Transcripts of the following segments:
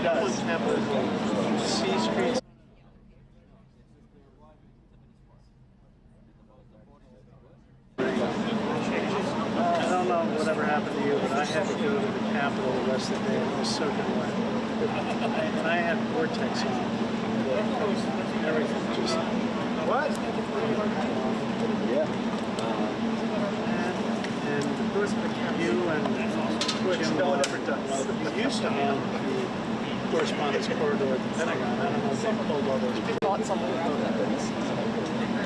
does. C Street. I don't know whatever happened to you, but I had to go to the Capitol the rest of the day. It was soaking wet. And I had Vortex on. Everything just... What? Yeah. And you and Jim you used to own the correspondence corridor at the Pentagon. I don't know if they pulled all those people. Bought something from that.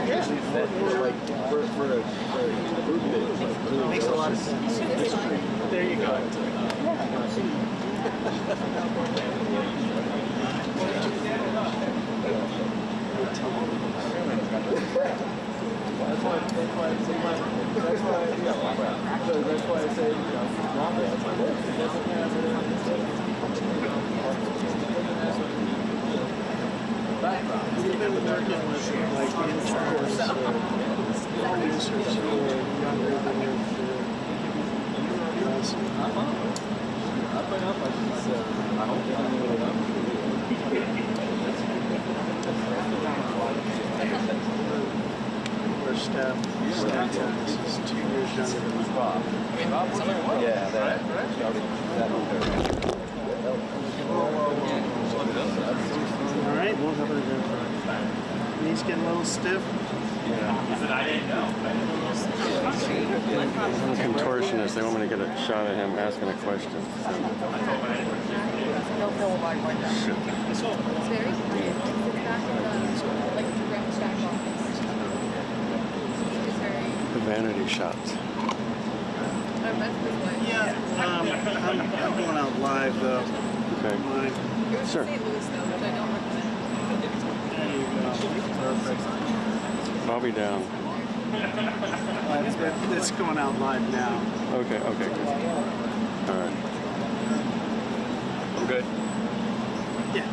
Yeah. For a group bid. Makes a lot of sense. There you go. That's why I say, you've been working with like interns or producers who are younger than you for staff is 2 years younger than Bob. Yeah, that all right, we'll have it again. Knees getting a little stiff. Yeah. I didn't know. I'm a contortionist. They want me to get a shot of him asking a question. So. Shit. It's very back in the, like, the ground stack office. The vanity shots. Yeah, I'm going out live though. Okay. Sure. St. Louis though, which I don't recommend. There you go. Perfect. I'll be down. It's going out live now. Okay, okay, good. All right. I'm good. Yeah.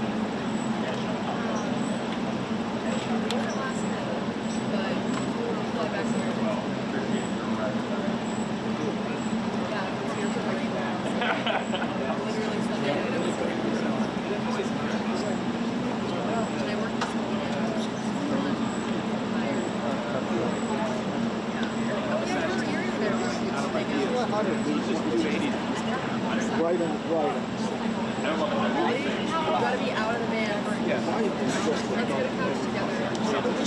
right on the right. You've got to be out of the van. Let's get a coach together. Yeah, I think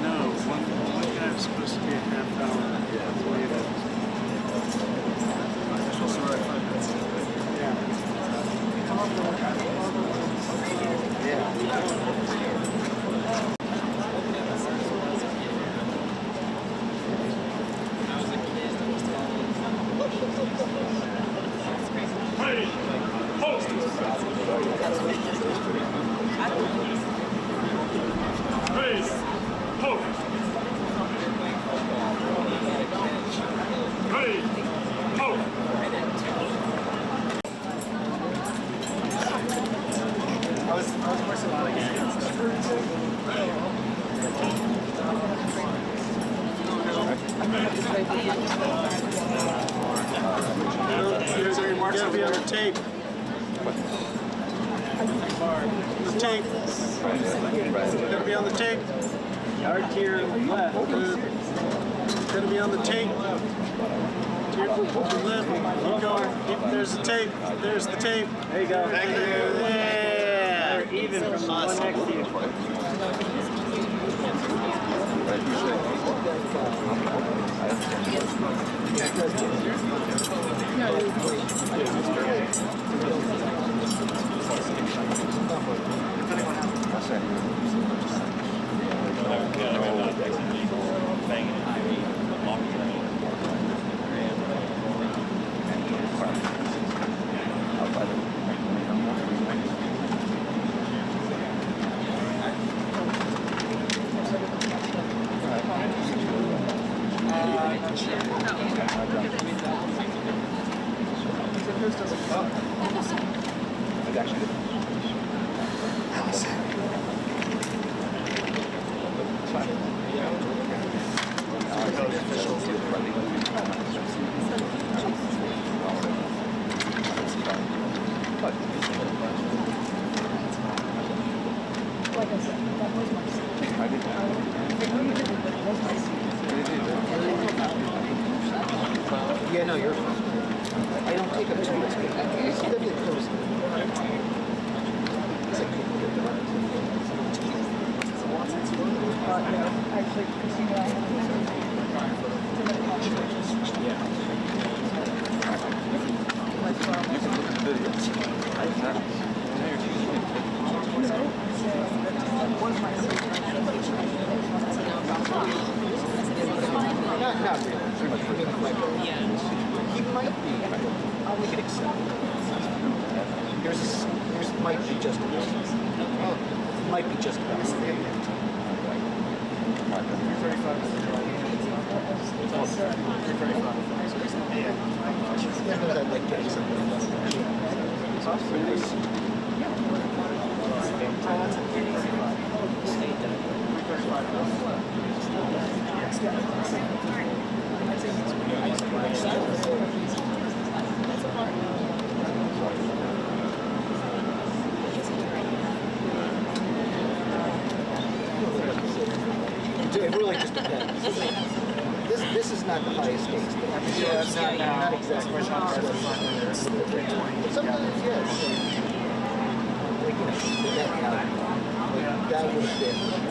No, one guy was supposed to be a half hour later. Here's your remarks will be on the tape. The tape. It's gonna be on the tape. Yard to your left. It's gonna be on the tape. To your left. Keep going. There's the tape. There's the tape. There you go. Thank you. Yeah. Even from the one next to you. Yeah, no, you're fine. I don't take up too much space. It's a bit close. Actually, Not really. He might be. We can accept it. There's might be just might be just about. It really just depends. This is not the highest stakes. Yeah, it's not now. Not exactly. Sometimes, yes. Like, that would have been.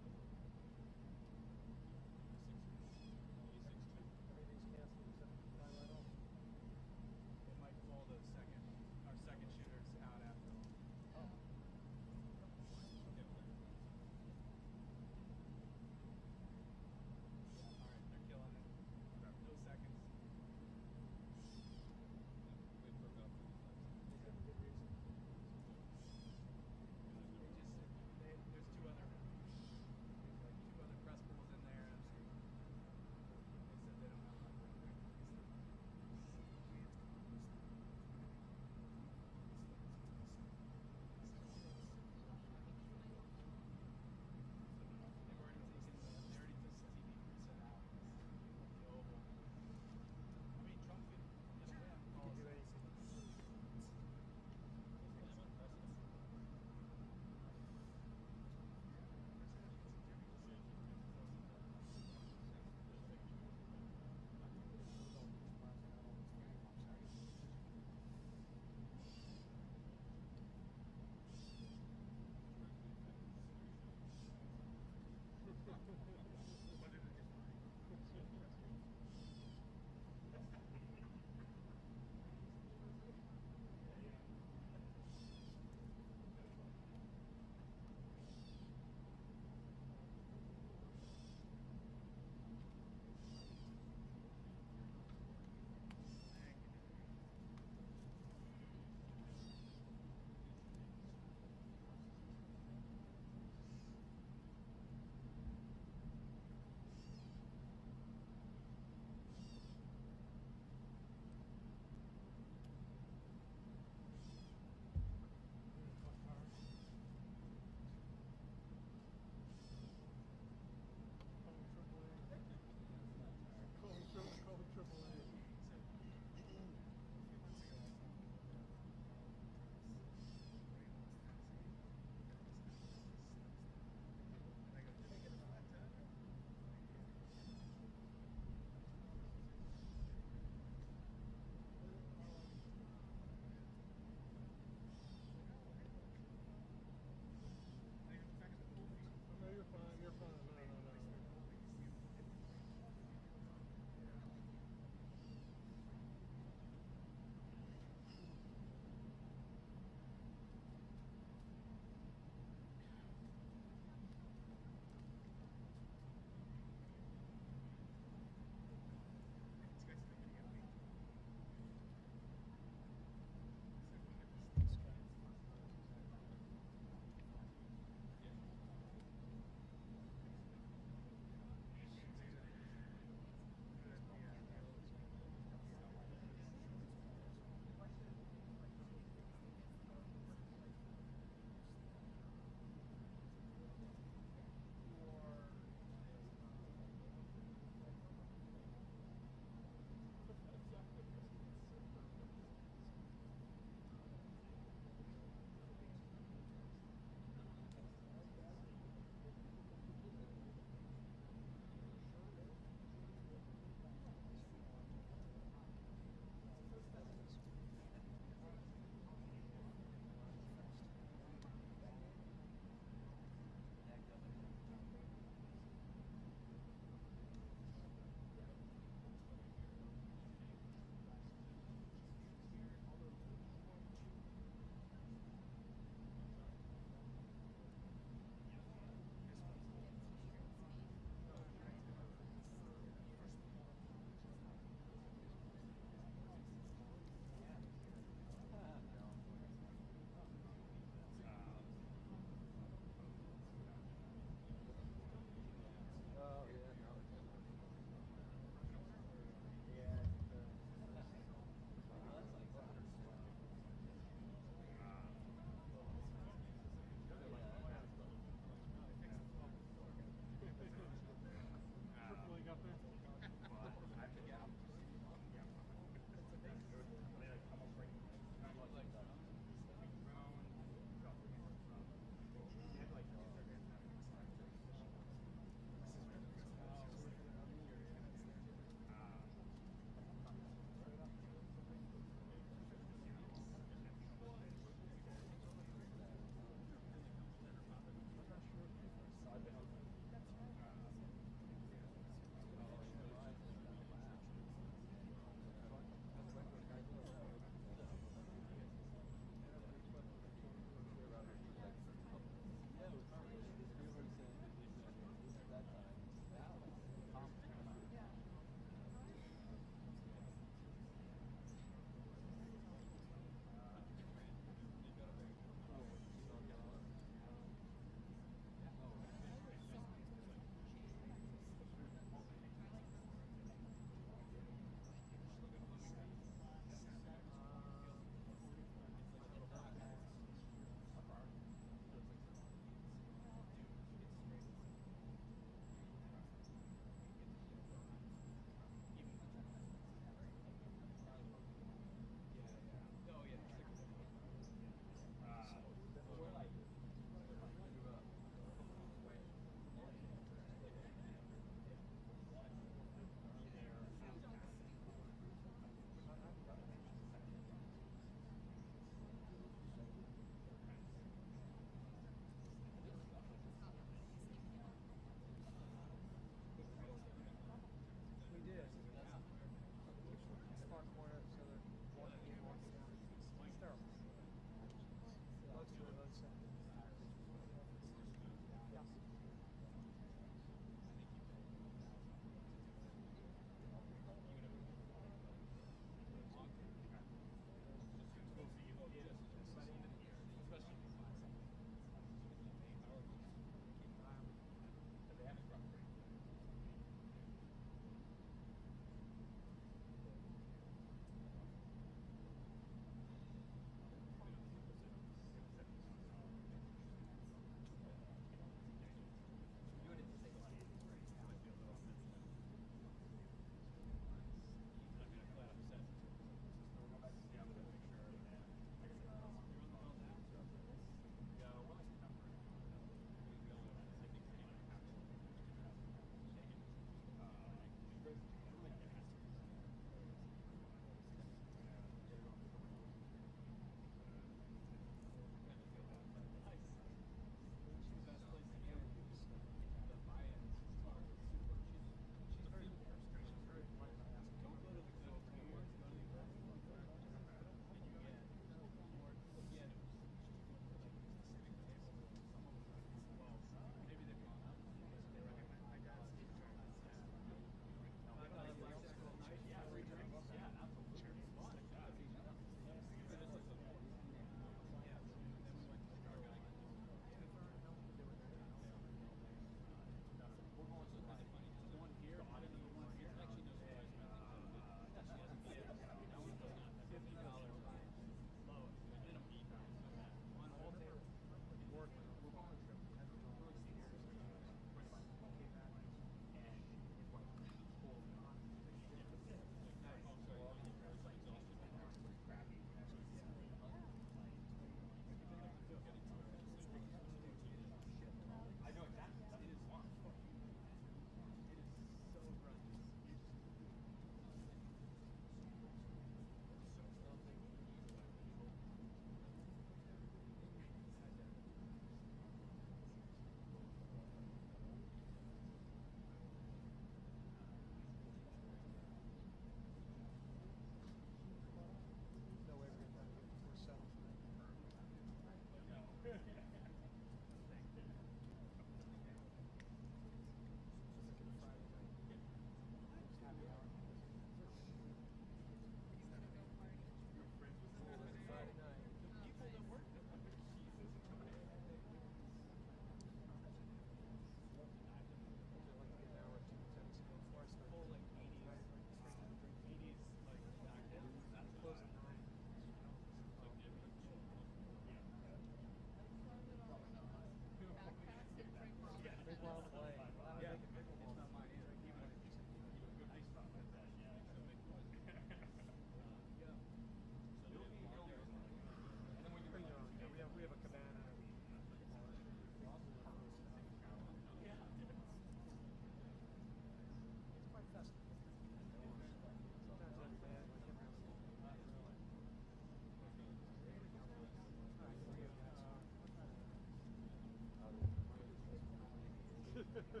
For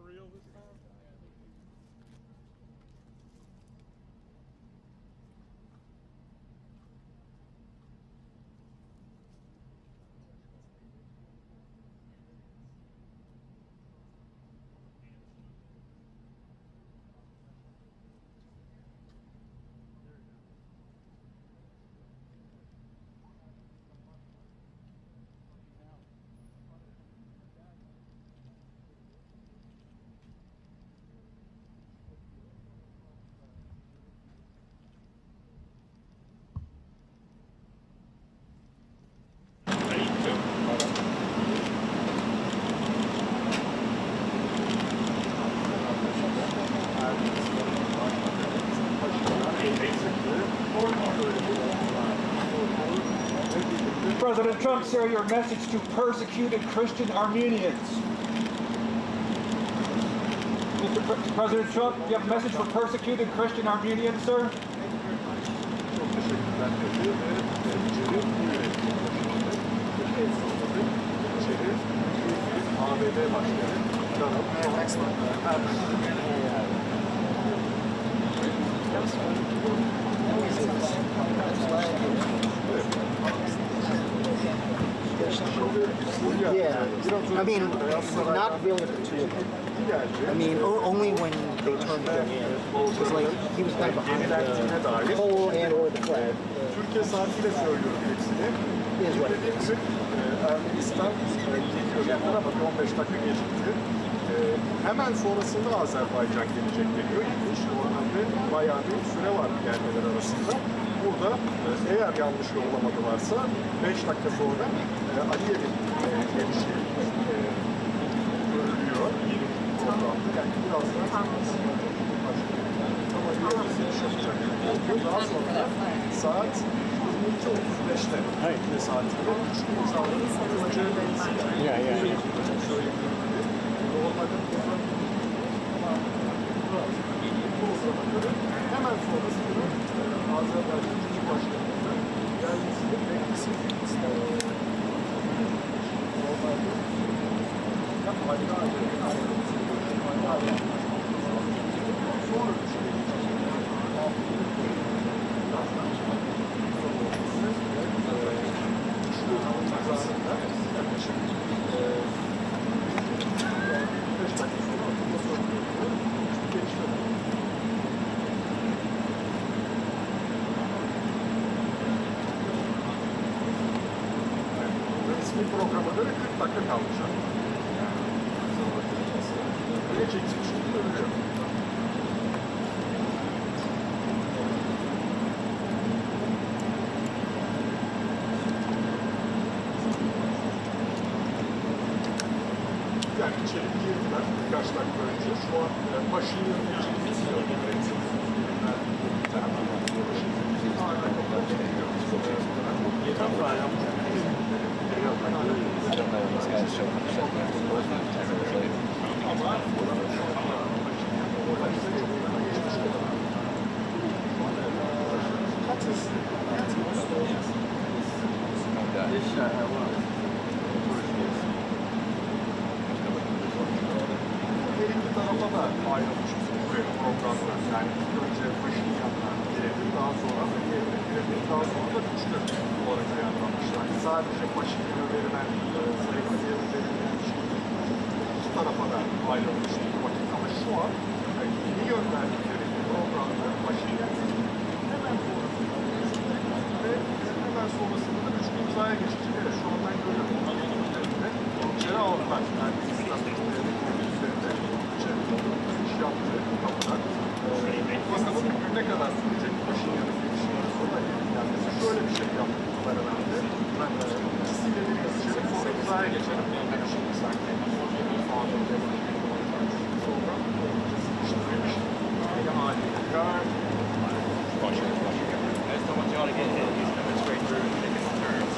real this time? President Trump, sir, your message to persecuted Christian Armenians. Mr. President Trump, you have a message for persecuted Christian Armenians, sir? Yeah, I mean, not really the two of them. I mean, only when they turned him in. It was like, he was kind of behind the pole and or the flag. Türkiye saatiyle söylüyorum hepsini. Dediğim gibi Ermenistan geliyor yanlara bakıyor 15 dakika gecikti. Hemen sonrasında Azerbaycan gelecek deniyor. İlginç normalde bayağı bir süre var gelmeler arasında. Burada eğer yanlış yollamadılarsa 5 dakika sonra Aliyev'in gelişi görülüyor. Yani biraz daha ama Aliyev'in yaşayacak. Daha sonra saat 22.35'te Türkiye saatiyle 3 imzaların satılacağı neyse. Normalde hemen sonrasında Azerbaycan Cumhurbaşkanı'nın gelmesini beklesini istiyor. Normalde sonra bir şey programı böyle 40 dakika kalmış. Böyle çekilmiş gibi görünüyor. Yani içeri girdiler birkaç dakika önce. Şu an Pashinyan'ın içini istiyor. Birinci tarafa da ayrılmışız buraya programda. Yani önce Pashinyan'la girelim, daha sonra Aliyev'le girelim, daha sonra da üçlü olarak ayarlanmışlar. Sadece Pashinyan'a verilen Aliyev'e verilen iki tarafa da ayrılmış bir vakit. Ama şu an yeni gönderdiği programda Pashinyan hemen sonrasında ve hemen sonrasında da üçlü imzaya geçecek. Evet, şu an ben görüyorum. İçeri aldılar. Yani İstanbul'da üzerinde içeri iş yaptı kapıdan. Bakalım ne kadar sürecek Pashinyan'ın gelişimleri sonra gelmesi. Şöyle bir şey yaptılar herhalde. İkisiyle bir yazışarak sonra imzaya geçelim. Yani şimdi sanki sonra sıkıştırılmış. Yine haliyle. As someone trying to get hit, he's coming straight through and taking the turns.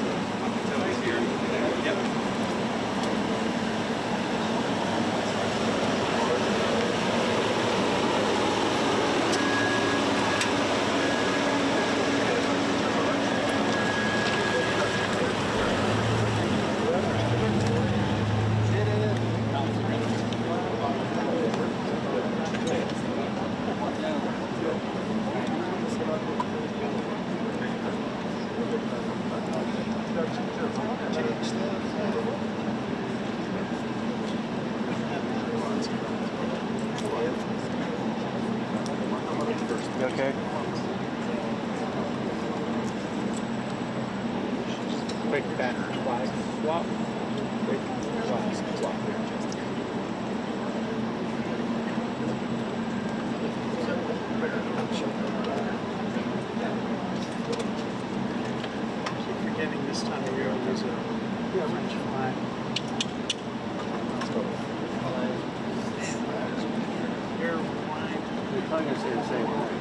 Okay. Quick back flag swap. Quick flag swap. Keep forgetting this time of year there's a French flag. Beer, wine. You're probably going to say the same thing.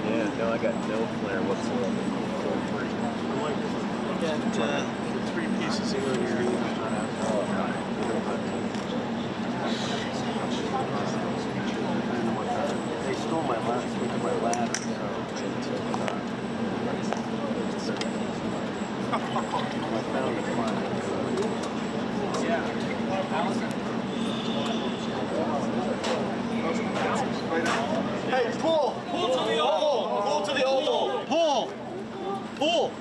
Yeah, no, I got no flair whatsoever. I got the 3 pieces of here. They stole my ladder, so I found it fine. Hey, pull! Pull to the oval! Pull to the oval! Pull! Pull!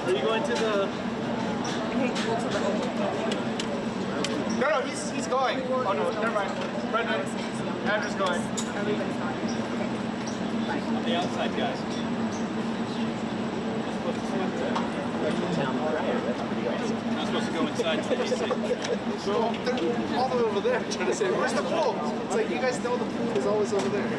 Are you going to the... No, he's going. Oh no, never mind. Brendan, Andrew's going. The outside guys. Not supposed to go inside to the AC. So they're all the way over there trying to say, where's the pool? It's like, you guys know the pool is always over there.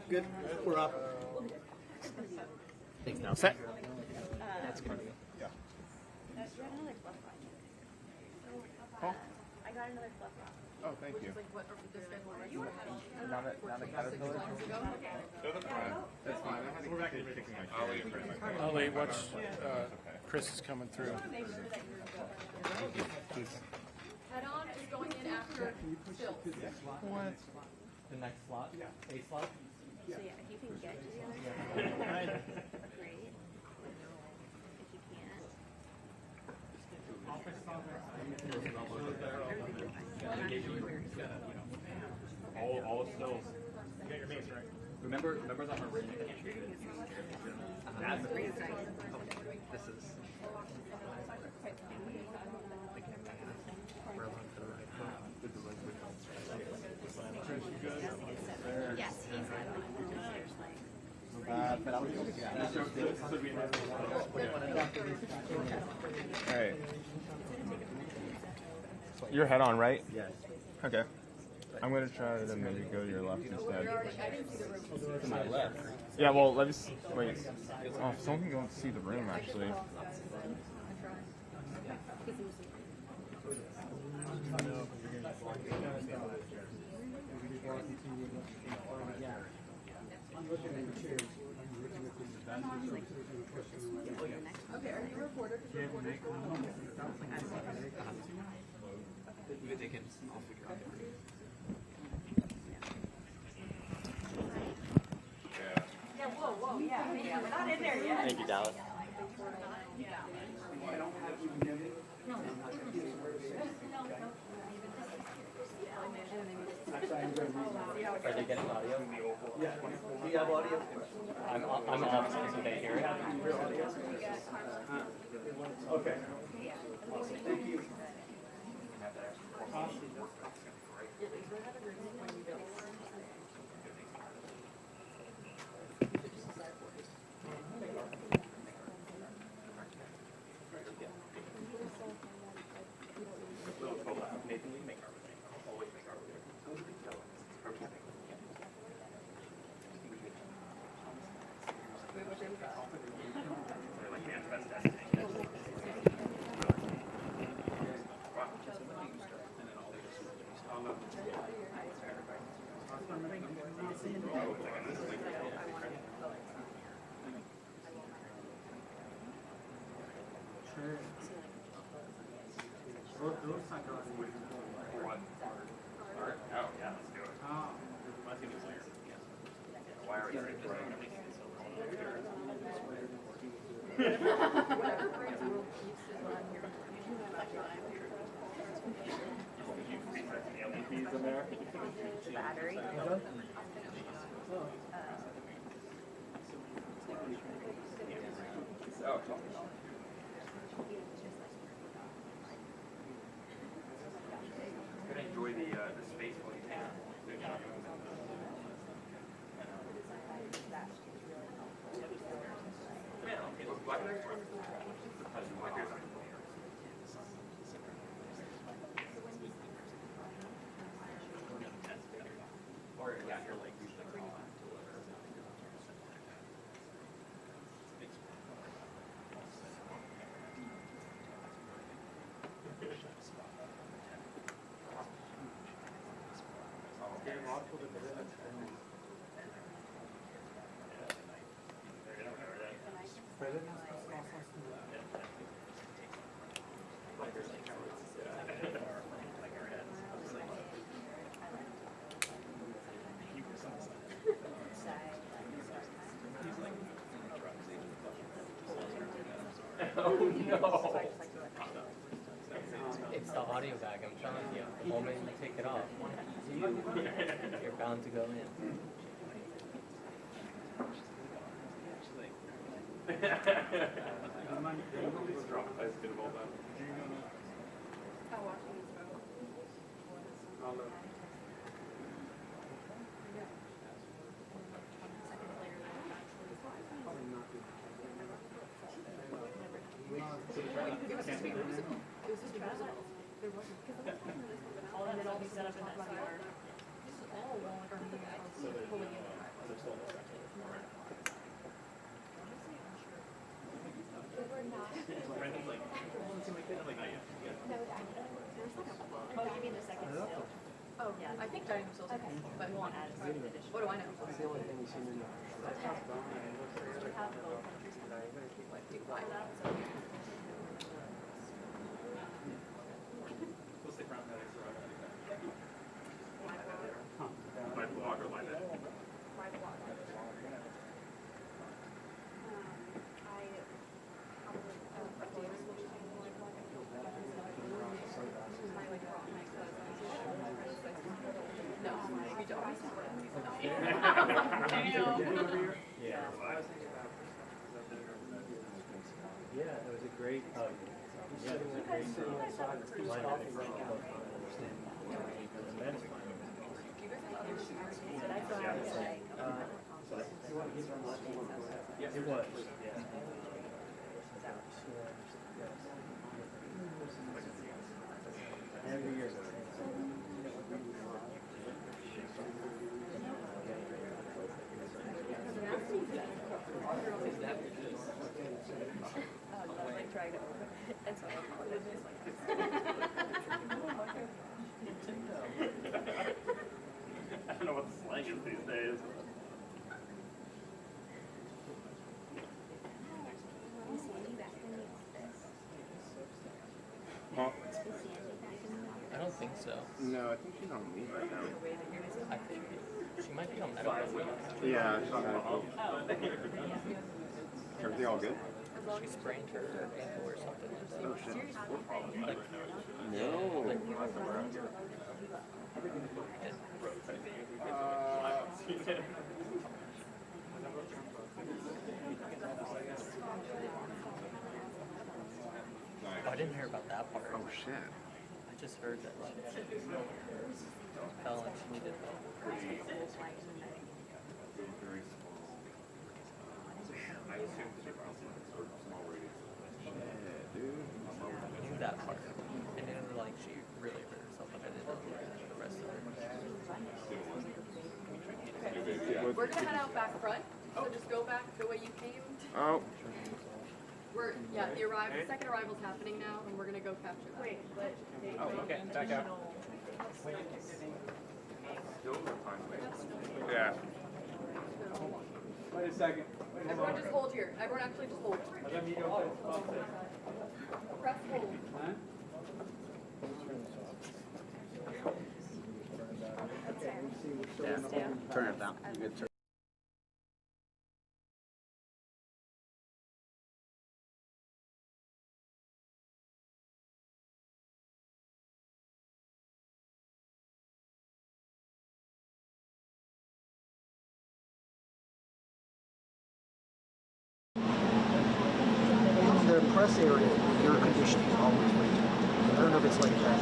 Good. We're up. Thanks now. Set. That's good. Yeah. You have another fluff rock. Oh. I got another fluff rock. Oh, thank you. Like what the schedule is. You were head on. Not a caterpillar? That's fine. That's fine. I had to keep kicking my feet. Ollie, watch. Chris is coming through. Head on is going in after stills. What? The next slot? Yeah. A slot? So yeah, if you can get to the other side, great. If you can't, All stills. You got your mace, right? Remember that meridian entry? That's the mace. This is. yes, he's had one. But I was All right. Your head on, right? Yes. Okay. I'm gonna try to maybe go to your left instead. To my left. Yeah, well, let's wait. Oh, someone can go and see the room actually. Okay, are you a reporter? They can all figure out. Yeah, whoa, yeah, we're not in there yet. Thank you, Dallas. Are they getting audio? Yeah. Do you have audio? I'm off, so they hear it. Okay. Thank you. Whatever brings world peace is what I'm here for. battery. Enjoy the space while you can. Or yeah, you're like oh no! It's the audio bag, I'm telling you. The moment you take it off, you're bound to go in. Oh, you mean the second still? Oh, yeah. I think dining room still okay. But what do I know? That's the only thing we've seen in there. What's the ground medics are my blog or my net? My blog. Yeah, it was a great. Yeah, it was a great lineup. It was. Yeah. Every year. And so I apologize. I don't know what the slang is these days. Is Sandy back in the office? Huh? Is Sandy back in the office? I don't think so. No, I think she's on leave right now. I think she might be on medical leave. Yeah, she's on medical. Everything all good? She sprained her ankle or something. Oh shit. Like, No. I didn't hear about that part. Oh shit. I just heard that she felt like she needed help. I assume I knew that part. And then like she really hurt herself, but I didn't know the rest of it. We're gonna head out back front, so just go back the way you came. Oh. The second arrival's happening now, and we're gonna go capture that. Wait, Oh, okay, back out. Yeah. Wait a second. Everyone just hold here. Everyone actually just hold. Press hold. Yeah. Turn it down. You get turn. In the press area, air conditioning is always way too loud. I don't know if it's like that.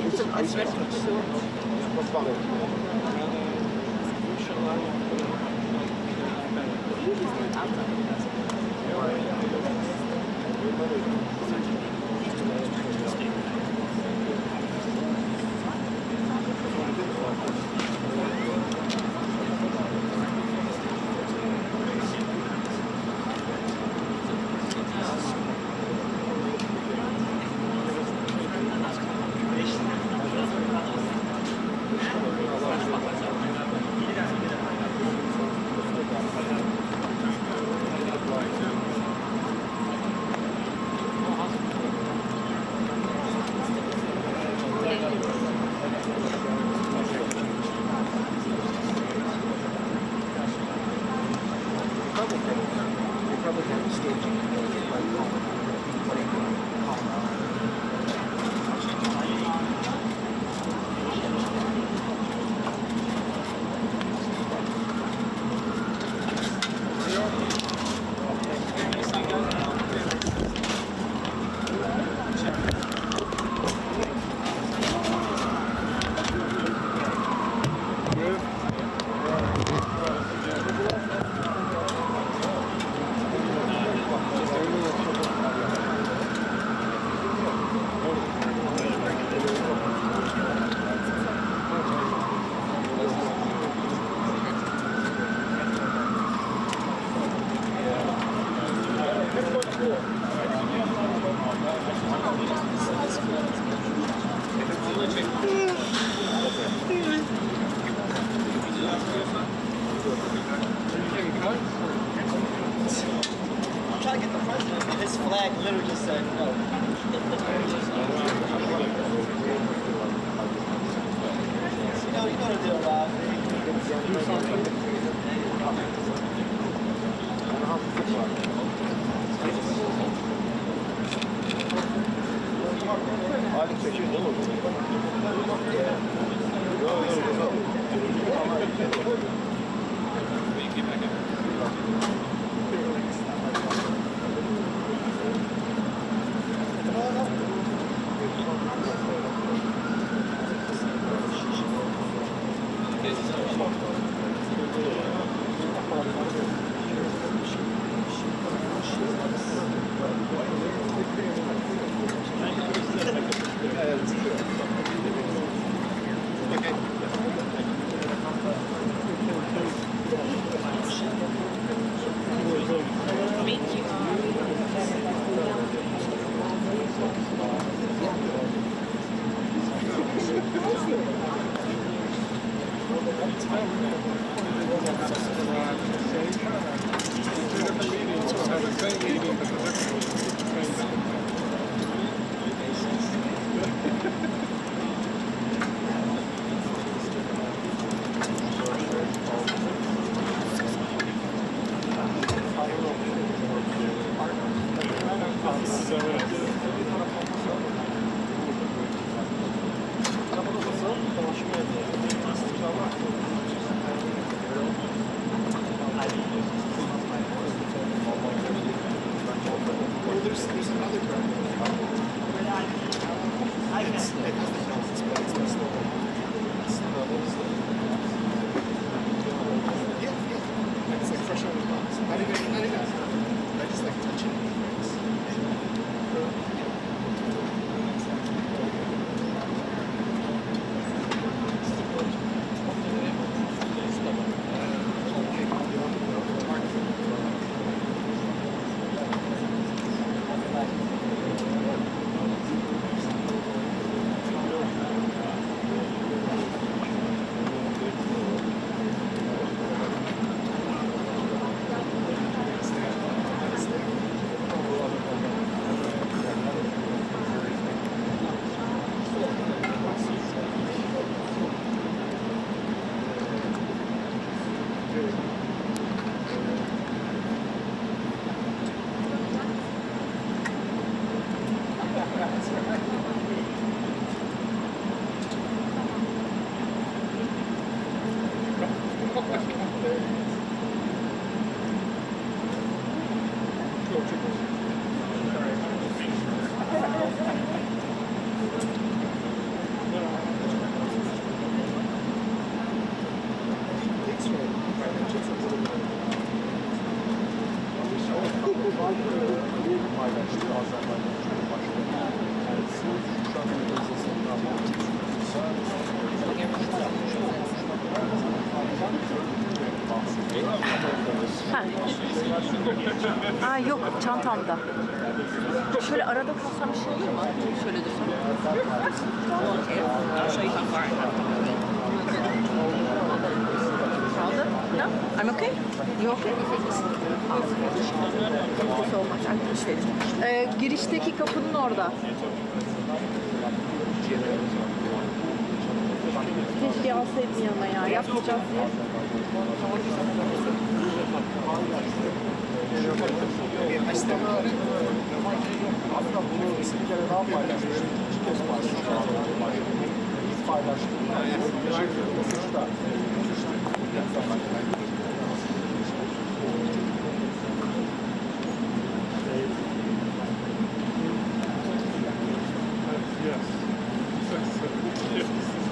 It's an ice try to get the president, and his flag literally just said no. You know the deal, Rob. Aa yok, çantamda. Şöyle arada kalsam bir şey olur mu? Şöyle dursun. No? I'm okay? You okay? Thank you so much. I appreciate it. Girişteki kapının orada. Keşke alsaydın yanıma ya. Yapmayacağız diye. Aslında bunu bir kere daha paylaşmıştık. İki kez paylaştık.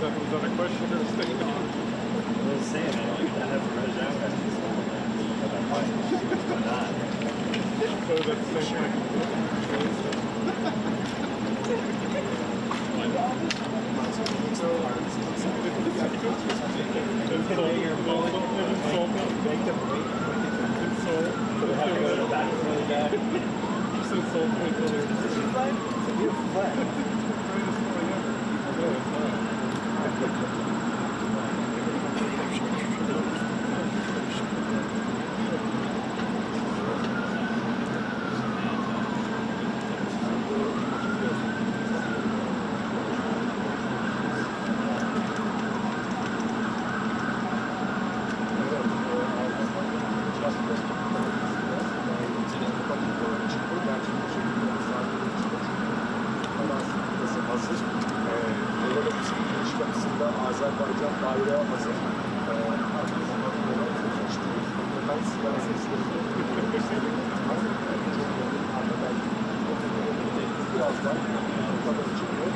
That was that a question or a statement? I was saying, I haven't read that yet. But I might. Why not? So that's the same Azerbaycan bayrağı asıp artık onları seçtiği ben siyasetçilerini birazdan kadar çıkıyor.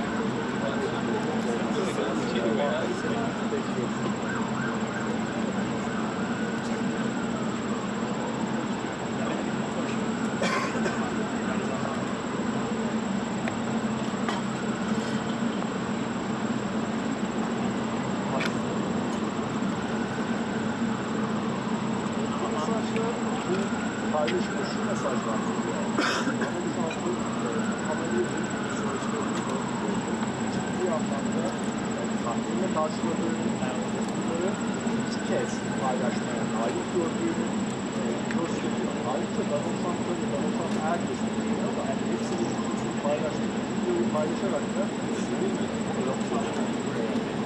Paylaşımda şu mesajlar geliyor. Aliyev ciddi anlamda tahminle karşıladığını bunları iki kez paylaşmaya layık gördüğünü gösteriyor. Ayrıca Donald Trump'ın herkesin ama hepsini paylaştığı videoyu paylaşarak da sivil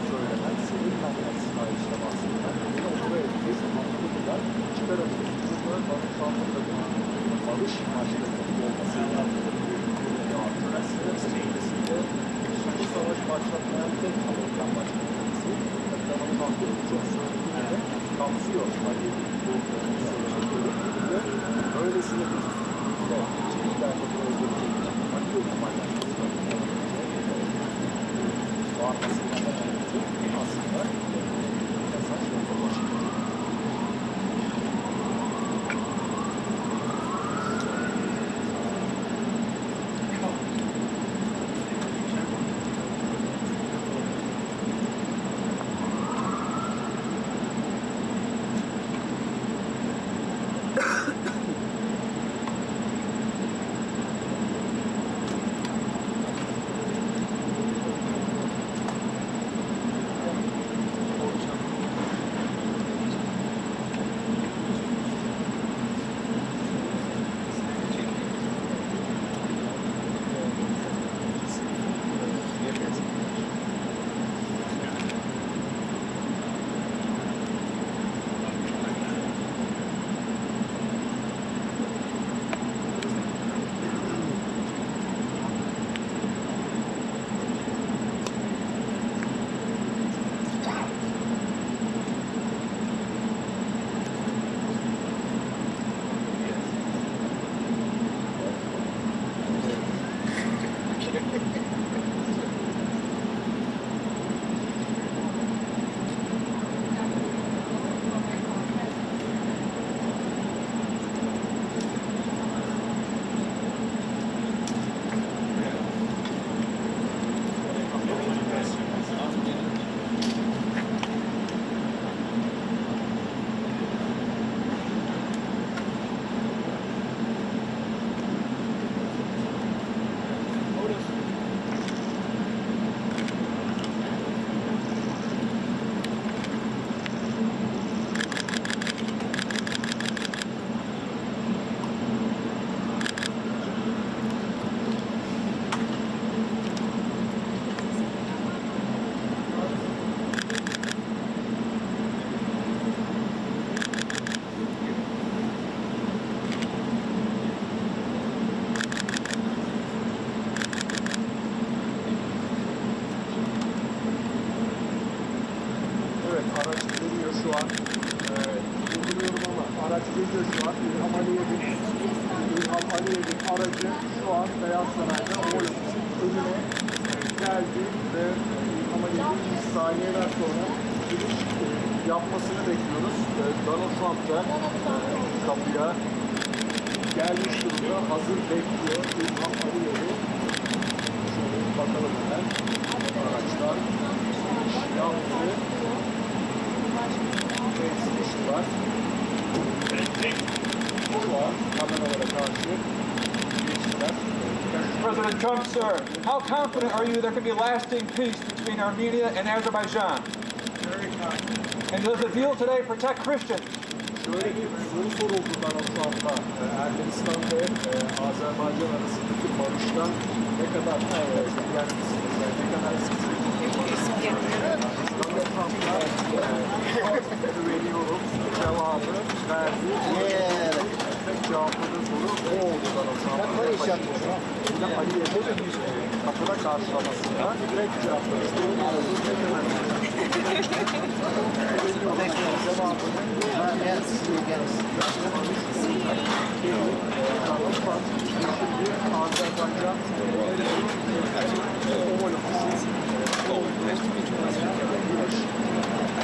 söylemen, sivil kaynakçısına işlemesinden onlara etkisi anlamında çıkarabilir. Donald Trump'ın da barış maçlarının olmasıyla Türkiye'sinde ikinci savaş başlatmayan tek Amerikan başkanı Donald Trump'ın çok söylediğinde kapsıyor Aliyev'in bu sözcükleri ve öylesine bir çekilerle öldürecek Aliyev'in paylaşmasına bağırmasıyla aslında mesaj yapılmıştır. Aliyev'in aracı şu an Beyaz Saray'da Oval önüne geldi ve Aliyev'in saniyeler sonra giriş yapmasını bekliyoruz. Donald Trump da kapıya gelmiş durumda, hazır bekliyor. Aliyev'i şöyle bakalım hemen. Araçlar giriş yaptı. Geçmişler. President Trump, sir, how confident are you there can be lasting peace between Armenia and Azerbaijan? Very confident. And does the deal today protect Christians? Şöyle bir soru soruldu Donald Trump'a. Ermenistan ve Azerbaycan arasındaki barıştan ne kadar ilgilenmişsiniz? Ne kadar Donald Trump'a veriyorum cevabı verdi. Tek cevaplı soru o oldu Donald Trump'a. Aliyev'e kapıda karşılamasında direkt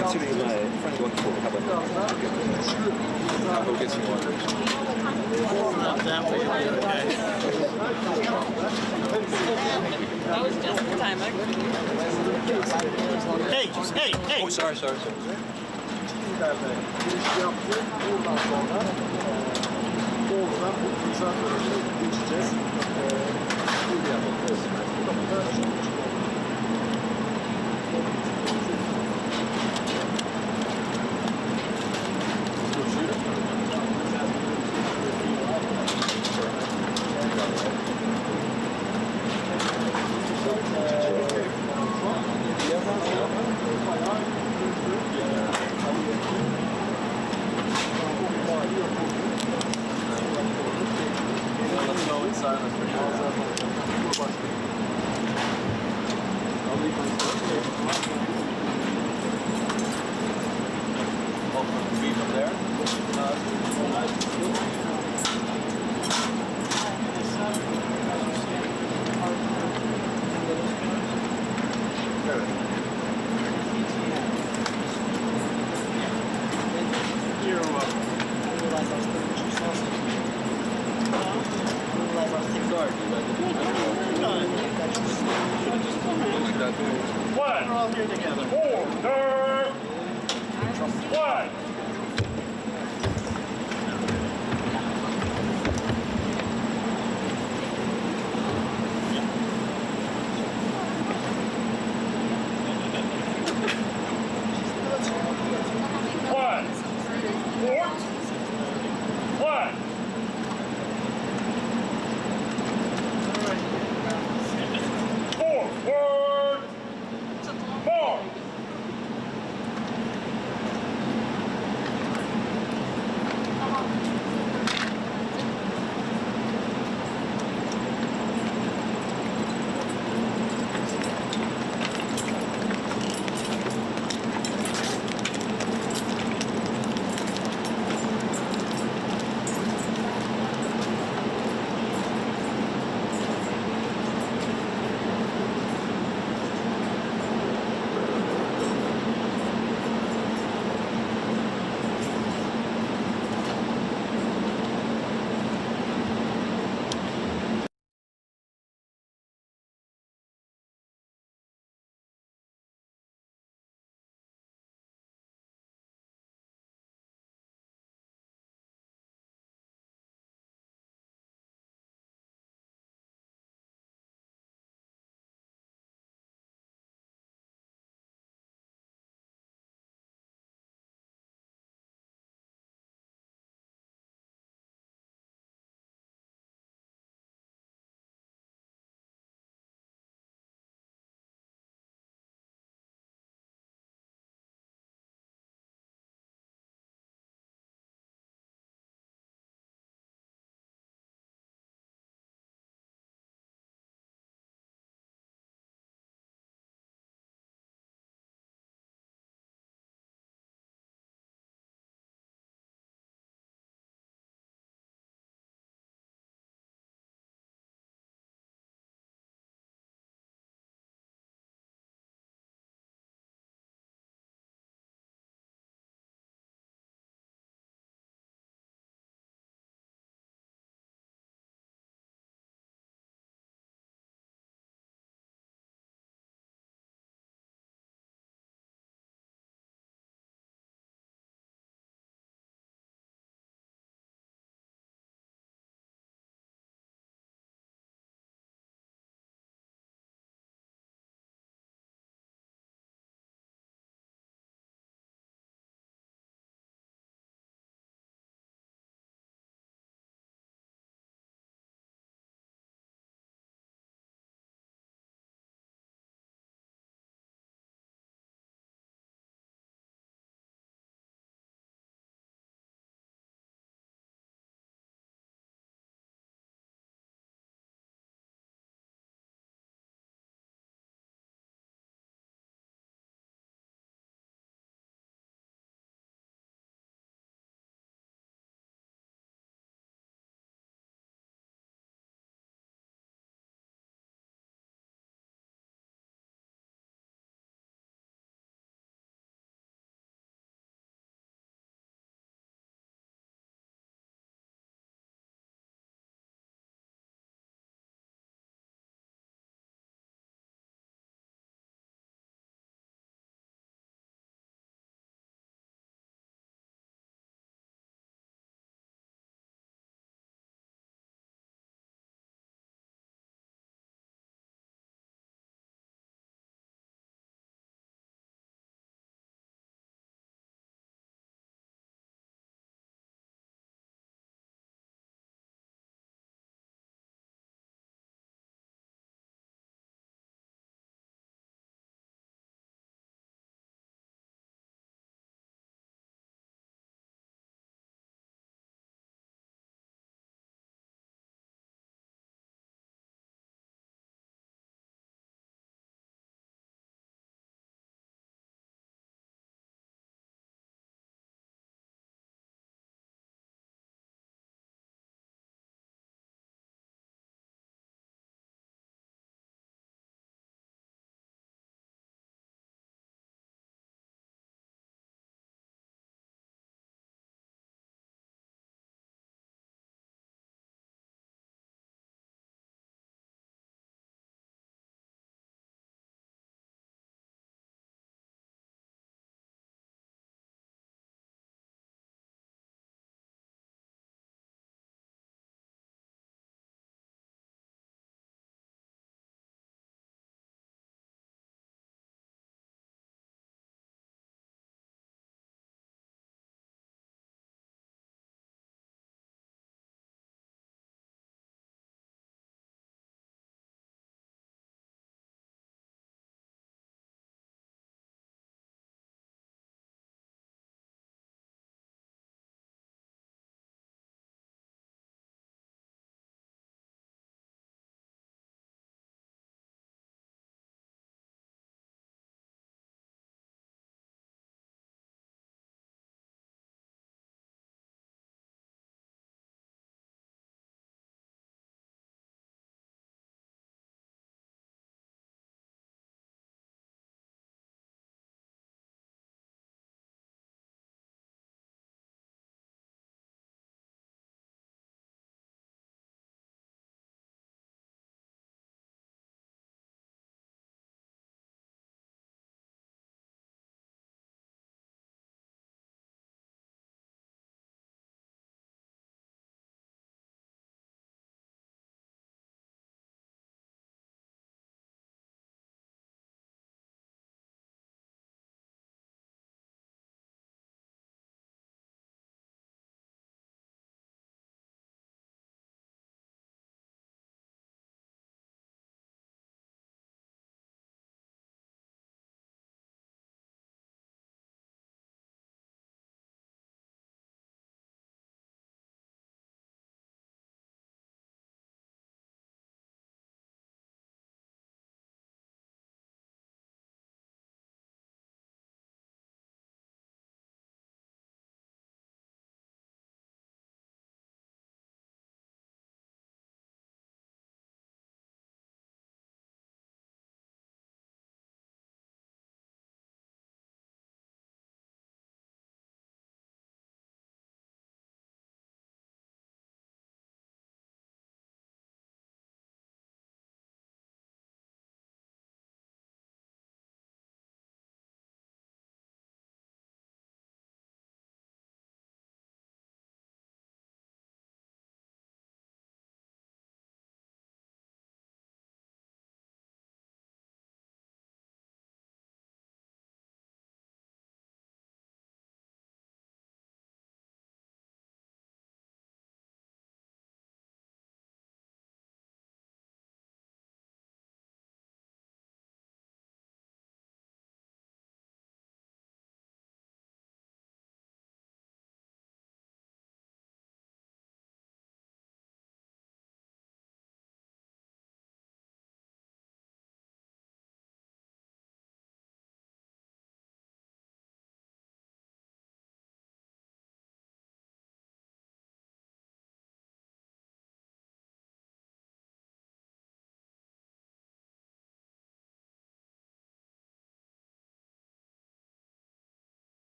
Considering my friend went for a couple gets you one. Not that way, okay. That was just the time. Hey, hey! Oh, sorry. giriş yaptı. Buradan sonra doğrudan bu insan sürecine geçeceğiz. Bu yapacağız. Bu da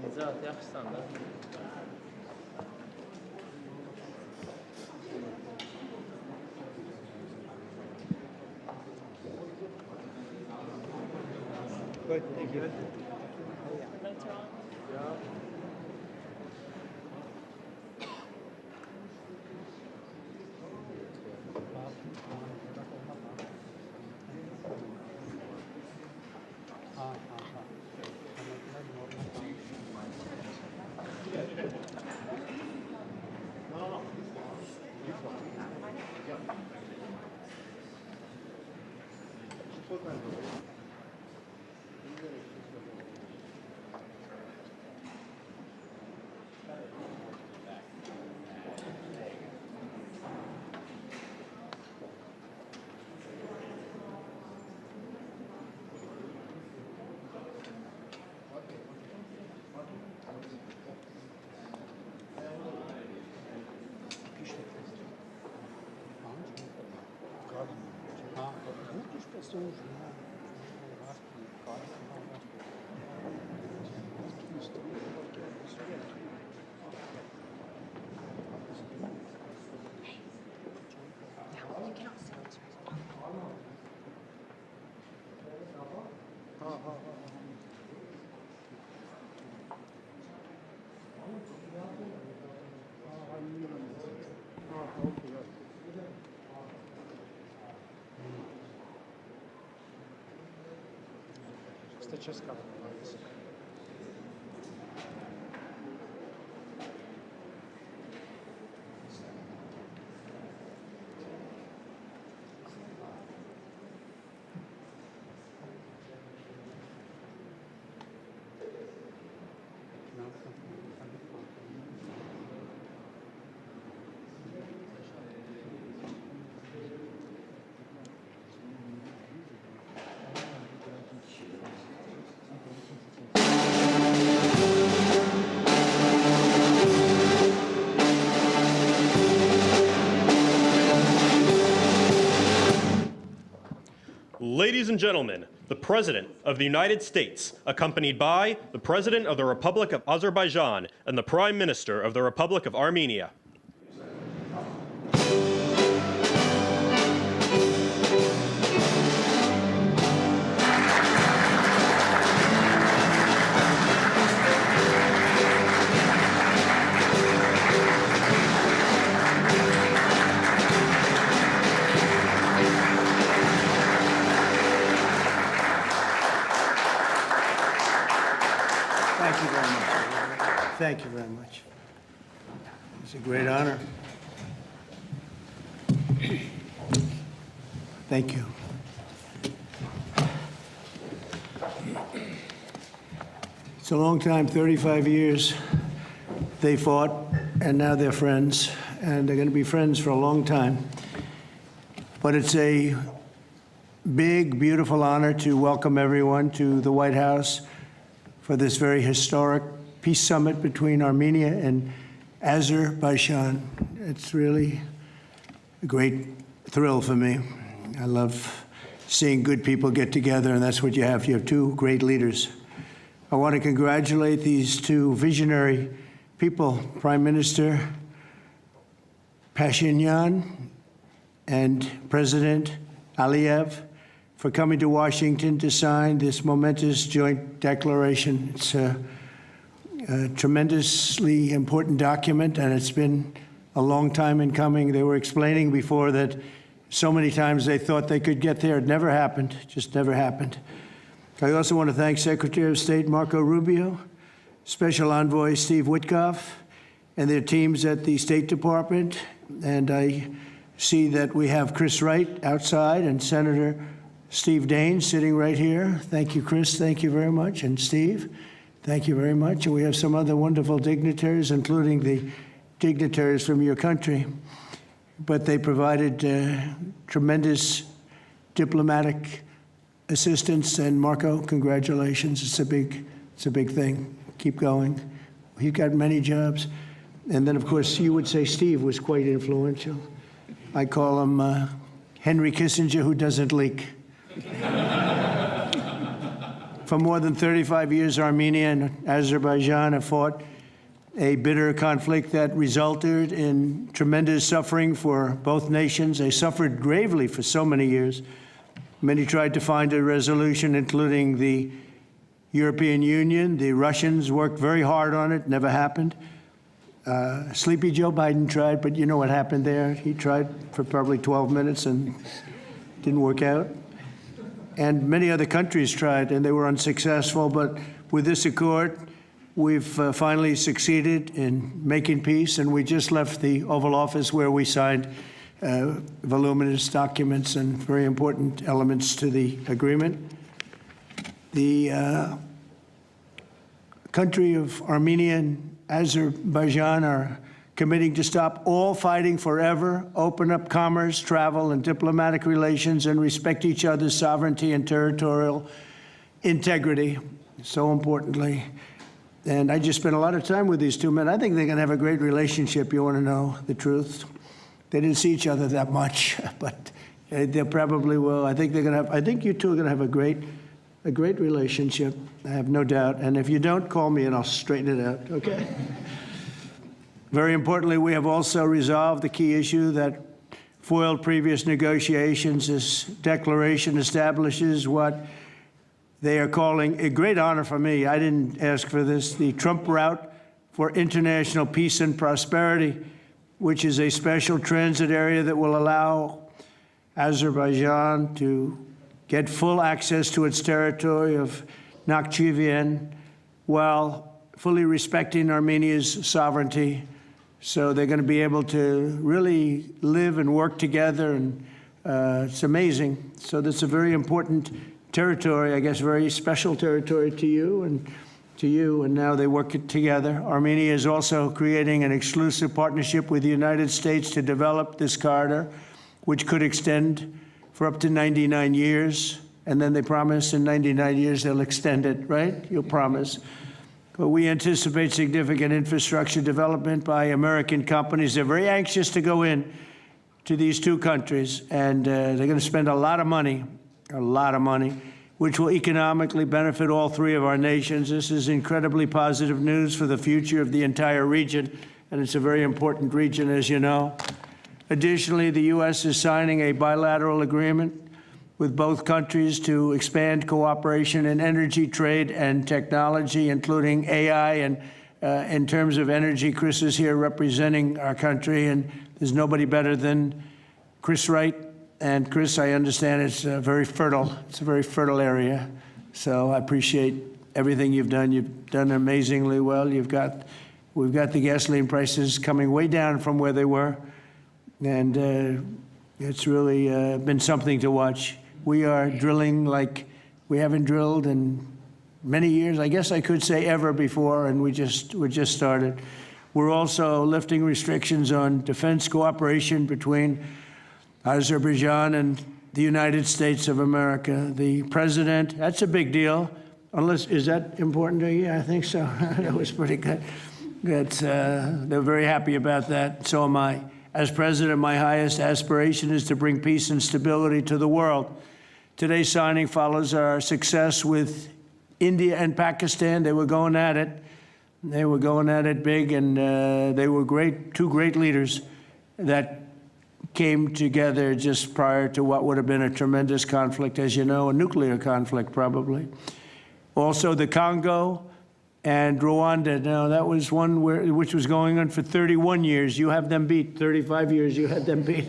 Necat yaxşısan da. Good, thank you. Česká. Ladies and gentlemen, the President of the United States, accompanied by the President of the Republic of Azerbaijan and the Prime Minister of the Republic of Armenia. Thank you very much. It's a great honor. Thank you. It's a long time, 35 years. They fought, and now they're friends, and they're going to be friends for a long time. But it's a big, beautiful honor to welcome everyone to the White House for this very historic peace summit between Armenia and Azerbaijan. It's really a great thrill for me. I love seeing good people get together, and that's what you have. You have two great leaders. I want to congratulate these two visionary people, Prime Minister Pashinyan and President Aliyev, for coming to Washington to sign this momentous joint declaration. It's a tremendously important document, and it's been a long time in coming. They were explaining before that so many times they thought they could get there. It never happened, just never happened. I also want to thank Secretary of State Marco Rubio Special Envoy Steve Witkoff and their teams at the State Department. And I see that we have Chris Wright outside and Senator Steve Daines sitting right here. Thank you, Chris. Thank you very much. And Steve, thank you very much. And we have some other wonderful dignitaries, including the dignitaries from your country. But they provided tremendous diplomatic assistance. And Marco, congratulations. It's a big thing. Keep going. You've got many jobs. And then, of course, you would say Steve was quite influential. I call him Henry Kissinger, who doesn't leak. For more than 35 years, Armenia and Azerbaijan have fought a bitter conflict that resulted in tremendous suffering for both nations. They suffered gravely for so many years. Many tried to find a resolution, including the European Union. The Russians worked very hard on it, never happened. Sleepy Joe Biden tried, but you know what happened there. He tried for probably 12 minutes and didn't work out. And many other countries tried, and they were unsuccessful. But with this accord, we've finally succeeded in making peace, and we just left the Oval Office where we signed voluminous documents and very important elements to the agreement. The country of Armenia and Azerbaijan are committing to stop all fighting forever, open up commerce, travel, and diplomatic relations, and respect each other's sovereignty and territorial integrity, so importantly. And I just spent a lot of time with these two men. I think they're going to have a great relationship. You want to know the truth? They didn't see each other that much, but they probably will. I think they're going to have. I think you two are going to have a great relationship. I have no doubt. And if you don't, call me and I'll straighten it out. Okay. Very importantly, we have also resolved the key issue that foiled previous negotiations. This declaration establishes what they are calling a great honor for me. I didn't ask for this. The Trump route for international peace and prosperity, which is a special transit area that will allow Azerbaijan to get full access to its territory of Nakhchivan while fully respecting Armenia's sovereignty. So they're going to be able to really live and work together, and it's amazing. So that's a very important territory, I guess, very special territory to you, and now they work together. Armenia is also creating an exclusive partnership with the United States to develop this corridor, which could extend for up to 99 years. And then they promise in 99 years they'll extend it, right? You'll promise. But we anticipate significant infrastructure development by American companies. They're very anxious to go in to these two countries, and they're going to spend a lot of money, which will economically benefit all three of our nations. This is incredibly positive news for the future of the entire region, and it's a very important region, as you know. Additionally, the U.S. is signing a bilateral agreement with both countries to expand cooperation in energy, trade, and technology, including AI. And in terms of energy, Chris is here representing our country, and there's nobody better than Chris Wright. And Chris, I understand it's very fertile. It's a very fertile area. So I appreciate everything you've done. You've done amazingly well. We've got the gasoline prices coming way down from where they were. And it's really been something to watch. We are drilling like we haven't drilled in many years. I guess I could say ever before, and we just started. We're also lifting restrictions on defense cooperation between Azerbaijan and the United States of America. The president, that's a big deal. Is that important to you? I think so. That was pretty good. They're very happy about that. So am I. As president, my highest aspiration is to bring peace and stability to the world. Today's signing follows our success with India and Pakistan. They were going at it. They were going at it big, and they were two great leaders that came together just prior to what would have been a tremendous conflict, as you know, a nuclear conflict probably. Also the Congo and Rwanda. Now, that was one which was going on for 31 years. You have them beat. 35 years you had them beat.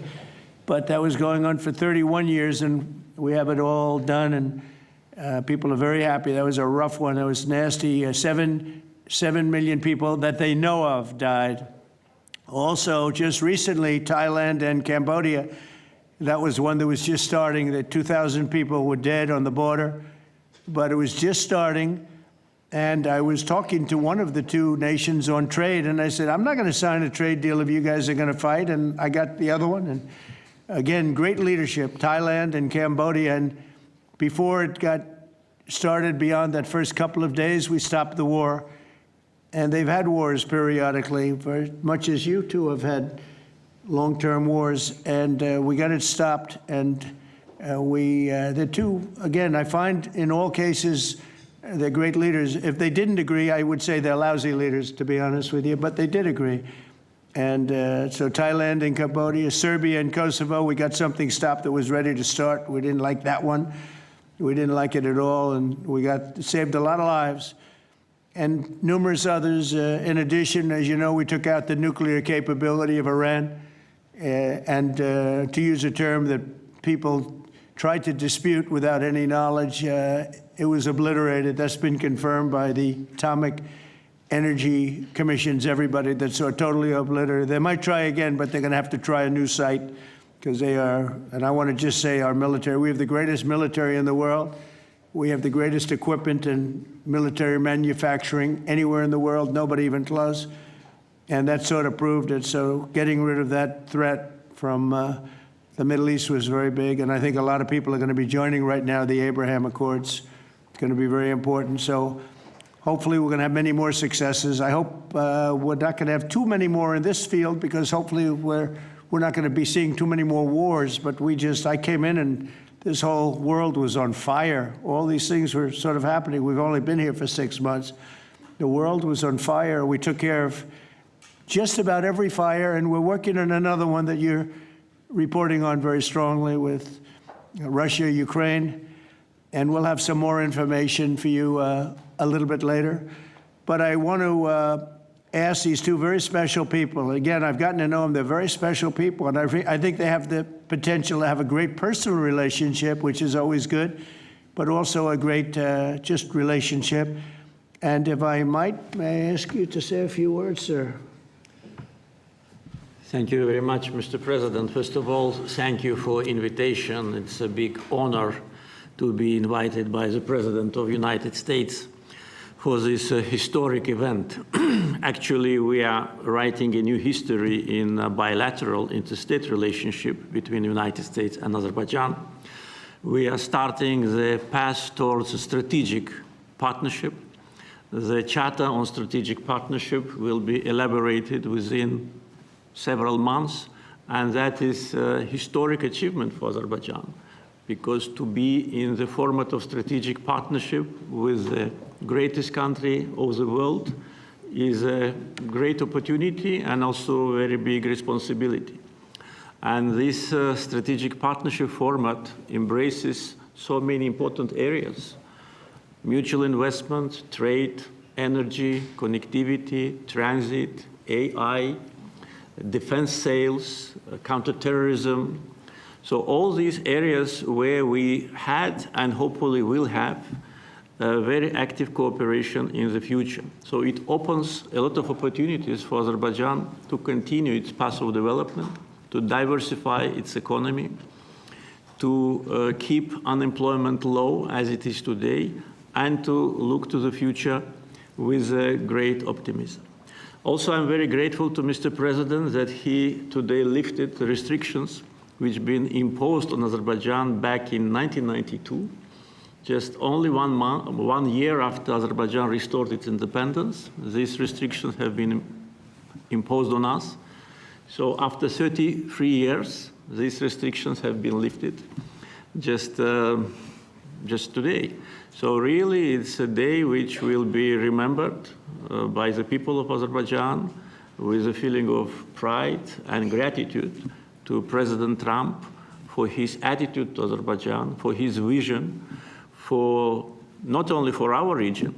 But that was going on for 31 years, and we have it all done, and people are very happy. That was a rough one. That was nasty. Seven 7 million people that they know of died. Also, just recently, Thailand and Cambodia, that was one that was just starting, that 2,000 people were dead on the border, but it was just starting. And I was talking to one of the two nations on trade, and I said, I'm not going to sign a trade deal if you guys are going to fight, and I got the other one. And again, great leadership, Thailand and Cambodia, and before it got started beyond that first couple of days, we stopped the war. And they've had wars periodically, very much as you two have had long-term wars, and we got it stopped. And the two, again, I find in all cases, they're great leaders. If they didn't agree, I would say they're lousy leaders, to be honest with you, but they did agree. And so Thailand and Cambodia, Serbia and Kosovo, we got something stopped that was ready to start. We didn't like that one. We didn't like it at all, and we saved a lot of lives. And numerous others. In addition, as you know, we took out the nuclear capability of Iran. And to use a term that people tried to dispute without any knowledge, it was obliterated. That's been confirmed by the Atomic Energy Commissions, everybody, that's totally obliterated. They might try again, but they're going to have to try a new site because they are, and I want to just say our military, we have the greatest military in the world. We have the greatest equipment and military manufacturing anywhere in the world, nobody even close. And that sort of proved it. So getting rid of that threat from the Middle East was very big. And I think a lot of people are going to be joining right now the Abraham Accords. It's going to be very important. So hopefully we're going to have many more successes. I hope we're not going to have too many more in this field because hopefully we're not going to be seeing too many more wars. But I came in and this whole world was on fire. All these things were sort of happening. We've only been here for 6 months. The world was on fire. We took care of just about every fire, and we're working on another one that you're reporting on very strongly with Russia, Ukraine, and we'll have some more information for you a little bit later. But I want to ask these two very special people. Again, I've gotten to know them. They're very special people, and I think they have the potential to have a great personal relationship, which is always good, but also a great just relationship. And if I might, may I ask you to say a few words, sir? Thank you very much, Mr. President. First of all, thank you for invitation. It's a big honor to be invited by the President of the United States for this historic event. Actually, we are writing a new history in a bilateral interstate relationship between the United States and Azerbaijan. We are starting the path towards a strategic partnership. The Charter on Strategic Partnership will be elaborated within several months, and that is a historic achievement for Azerbaijan, because to be in the format of strategic partnership with the greatest country of the world is a great opportunity and also a very big responsibility. And this strategic partnership format embraces so many important areas: mutual investment, trade, energy, connectivity, transit, AI, defense sales, counterterrorism. So all these areas where we had and hopefully will have very active cooperation in the future. So it opens a lot of opportunities for Azerbaijan to continue its path of development, to diversify its economy, to keep unemployment low as it is today, and to look to the future with great optimism. Also, I'm very grateful to Mr. President that he today lifted the restrictions which have been imposed on Azerbaijan back in 1992, just only 1 year after Azerbaijan restored its independence. These restrictions have been imposed on us. So after 33 years, these restrictions have been lifted just today. So really, it's a day which will be remembered by the people of Azerbaijan with a feeling of pride and gratitude to President Trump for his attitude to Azerbaijan, for his vision, for not only for our region.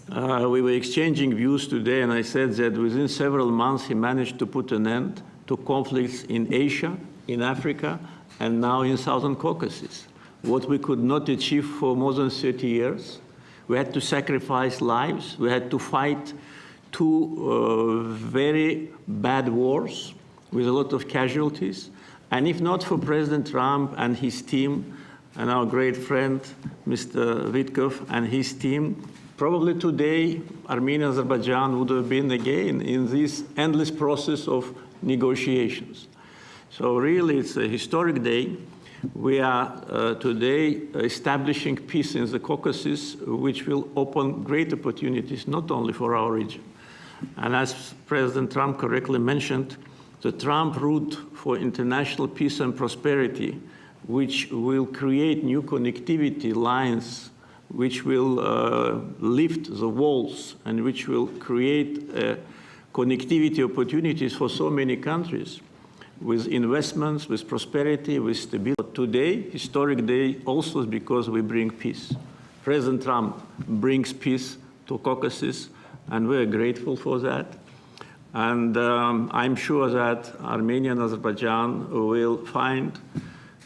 We were exchanging views today, and I said that within several months he managed to put an end to conflicts in Asia, in Africa, and now in Southern Caucasus. What we could not achieve for more than 30 years, We had to sacrifice lives. We had to fight two very bad wars with a lot of casualties. And if not for President Trump and his team, and our great friend, Mr. Witkov and his team, probably today, Armenia and Azerbaijan would have been again in this endless process of negotiations. So really, it's a historic day. We are today establishing peace in the Caucasus, which will open great opportunities, not only for our region. And as President Trump correctly mentioned, the Trump route for international peace and prosperity, which will create new connectivity lines, which will lift the walls, and which will create connectivity opportunities for so many countries, with investments, with prosperity, with stability. Today, historic day, also because we bring peace. President Trump brings peace to Caucasus, and we're grateful for that. And I'm sure that Armenia and Azerbaijan will find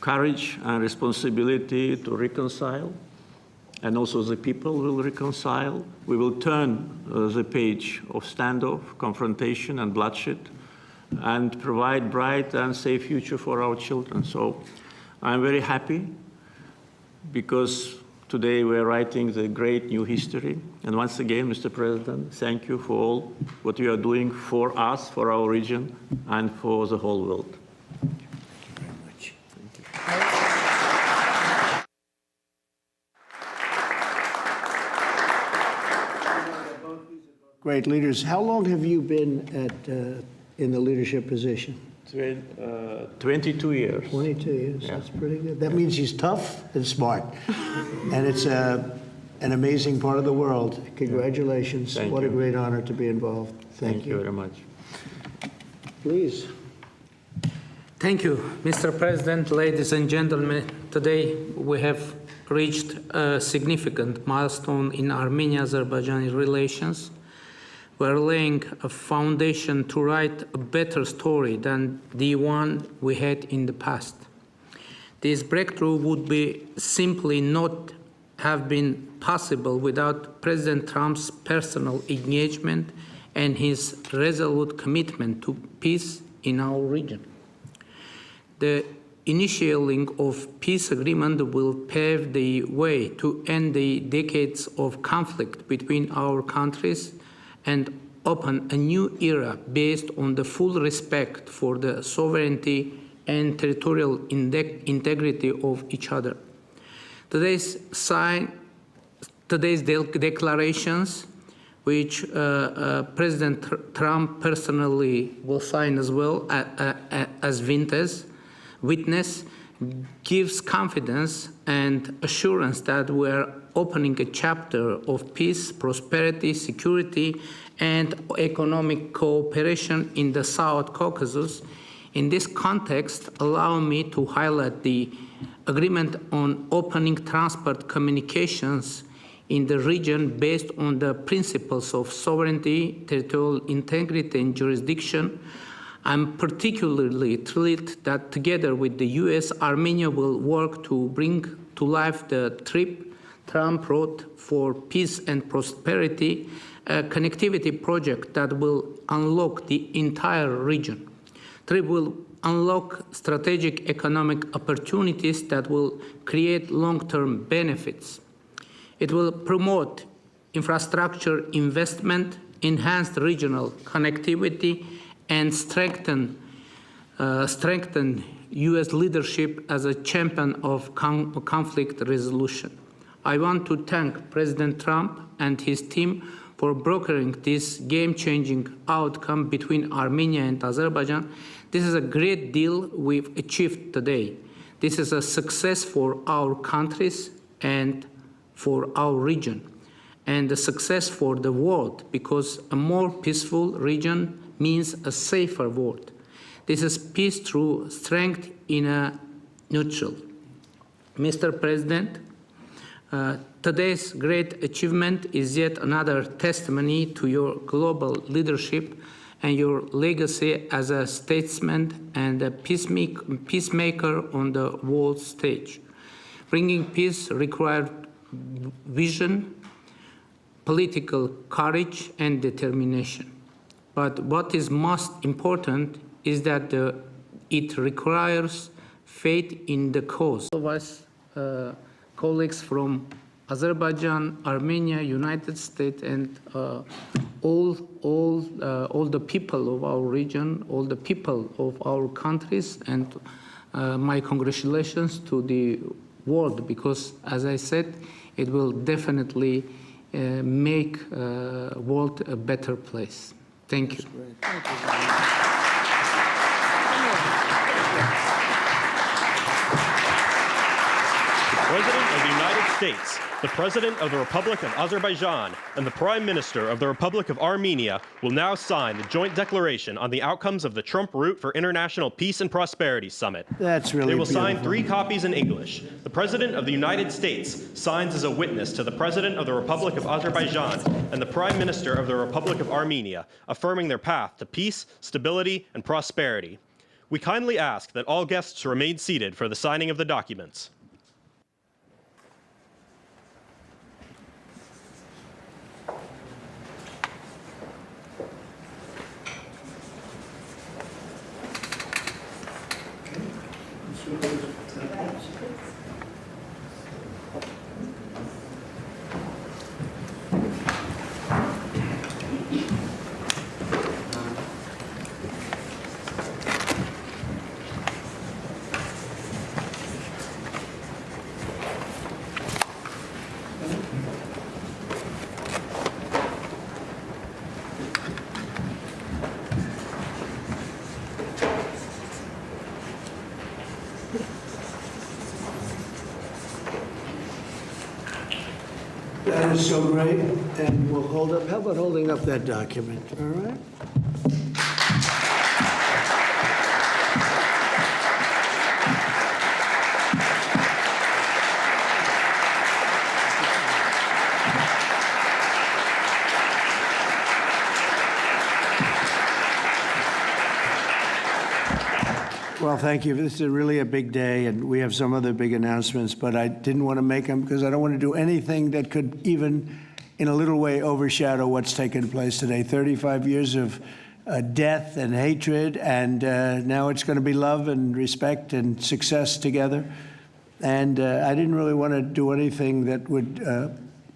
courage and responsibility to reconcile, and also the people will reconcile. We will turn the page of standoff, confrontation, and bloodshed, and provide bright and safe future for our children. So I'm very happy because today we're writing the great new history. And once again, Mr. President, thank you for all what you are doing for us, for our region, and for the whole world. Great leaders. How long have you been in the leadership position? 22 years. 22 years. Yeah. That's pretty good. That means he's tough and smart. And it's an amazing part of the world. Congratulations. Thank what you. a great honor to be involved. Thank you very much. Please. Thank you, Mr. President, ladies and gentlemen. Today we have reached a significant milestone in Armenia-Azerbaijani relations. We're laying a foundation to write a better story than the one we had in the past. This breakthrough would be simply not have been possible without President Trump's personal engagement and his resolute commitment to peace in our region. The initiating of peace agreement will pave the way to end the decades of conflict between our countries and open a new era based on the full respect for the sovereignty and territorial integrity of each other. Today's declarations, which President Trump personally will sign as well as witness, gives confidence and assurance that we are opening a chapter of peace, prosperity, security, and economic cooperation in the South Caucasus. In this context, allow me to highlight the agreement on opening transport communications in the region based on the principles of sovereignty, territorial integrity, and jurisdiction. I'm particularly thrilled that together with the US, Armenia will work to bring to life the TRIP, Trump Road for Peace and Prosperity, a connectivity project that will unlock the entire region. TRIP will unlock strategic economic opportunities that will create long-term benefits. It will promote infrastructure investment, enhance regional connectivity, and strengthen U.S. leadership as a champion of conflict resolution. I want to thank President Trump and his team for brokering this game-changing outcome between Armenia and Azerbaijan. This is a great deal we've achieved today. This is a success for our countries and for our region, and a success for the world, because a more peaceful region means a safer world. This is peace through strength in a neutral. Mr. President, today's great achievement is yet another testimony to your global leadership and your legacy as a statesman and a peacemaker on the world stage. Bringing peace required vision, political courage and determination. But what is most important is that it requires faith in the cause. All of us, colleagues from Azerbaijan, Armenia, United States, and all the people of our region, all the people of our countries, and my congratulations to the world, because, as I said, it will definitely make world a better place. Thank you. President of the United States, the President of the Republic of Azerbaijan, and the Prime Minister of the Republic of Armenia will now sign the joint declaration on the outcomes of the Trump Route for International Peace and Prosperity Summit. That's really They will beautiful. sign 3 copies in English. The President of the United States signs as a witness to the President of the Republic of Azerbaijan and the Prime Minister of the Republic of Armenia, affirming their path to peace, stability, and prosperity. We kindly ask that all guests remain seated for the signing of the documents. That is so great, and we'll hold up. How about holding up that document? All right. Well, thank you. This is really a big day, and we have some other big announcements, but I didn't want to make them because I don't want to do anything that could even in a little way overshadow what's taken place today. 35 years of death and hatred, and now it's going to be love and respect and success together. And I didn't really want to do anything that would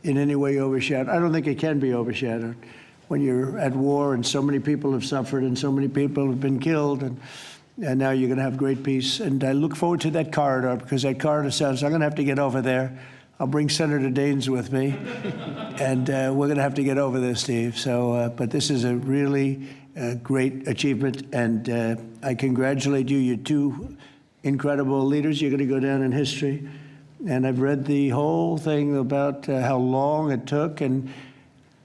in any way overshadow. I don't think it can be overshadowed when you're at war and so many people have suffered and so many people have been killed, and now you're going to have great peace. And I look forward to that corridor, because that corridor sounds, I'm going to have to get over there. I'll bring Senator Daines with me, and we're going to have to get over there, Steve. So, but this is a really great achievement, and I congratulate you. You're 2 incredible leaders. You're going to go down in history. And I've read the whole thing about how long it took, and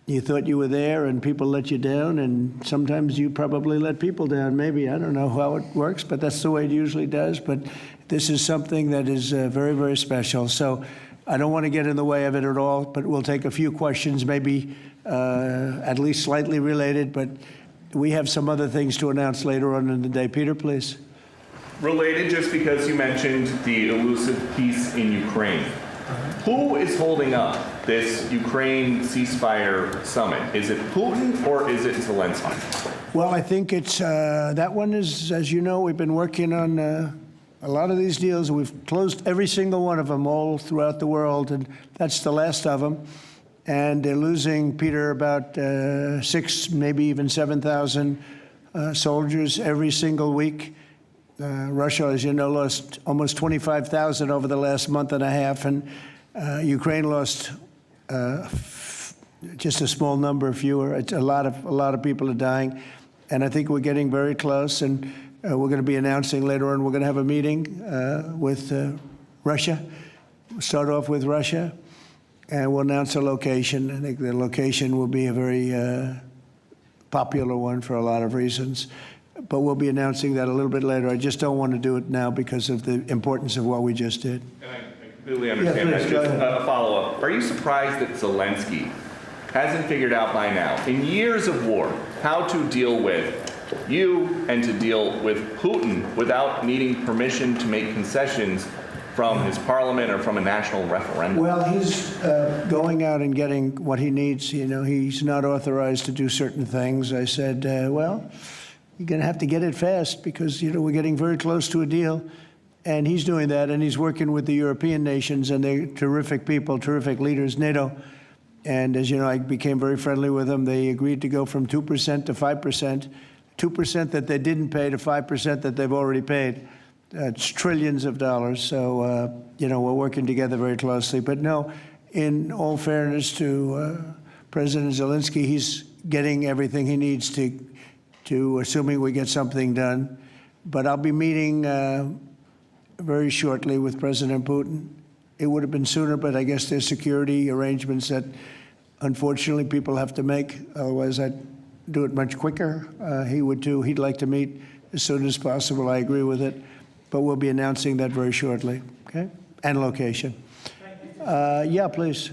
you thought you were there and people let you down, and sometimes you probably let people down. Maybe, I don't know how it works, but that's the way it usually does. But this is something that is very, very special. So I don't want to get in the way of it at all, but we'll take a few questions, maybe at least slightly related, but we have some other things to announce later on in the day. Peter, please. Related, just because you mentioned the elusive peace in Ukraine. Who is holding up this Ukraine ceasefire summit? Is it Putin or is it Zelensky? Well, I think it's that one is, as you know, we've been working on a lot of these deals. We've closed every single one of them all throughout the world, and that's the last of them. And they're losing, Peter, about 6, maybe even 7,000 soldiers every single week. Russia, as you know, lost almost 25,000 over the last month and a half, and Ukraine lost just a small number fewer. It's a lot of people are dying, and I think we're getting very close. And we're going to be announcing later on. We're going to have a meeting with Russia. We'll start off with Russia, and we'll announce a location. I think the location will be a very popular one for a lot of reasons. But we'll be announcing that a little bit later. I just don't want to do it now because of the importance of what we just did. And I completely understand that. Just a follow-up. Are you surprised that Zelensky hasn't figured out by now, in years of war, how to deal with you and to deal with Putin without needing permission to make concessions from his parliament or from a national referendum? Well, he's going out and getting what he needs. You know, he's not authorized to do certain things. I said, well, you're going to have to get it fast because, you know, we're getting very close to a deal. And he's doing that, and he's working with the European nations, and they're terrific people, terrific leaders, NATO. And as you know, I became very friendly with them. They agreed to go from 2% to 5%, 2% that they didn't pay to 5% that they've already paid. It's trillions of dollars. So, you know, we're working together very closely. But no, in all fairness to President Zelensky, he's getting everything he needs to assuming we get something done. But I'll be meeting very shortly with President Putin. It would have been sooner, but I guess there's security arrangements that, unfortunately, people have to make. Otherwise, I'd do it much quicker. He would too. He'd like to meet as soon as possible. I agree with it. But we'll be announcing that very shortly, okay? And location. Yeah, please.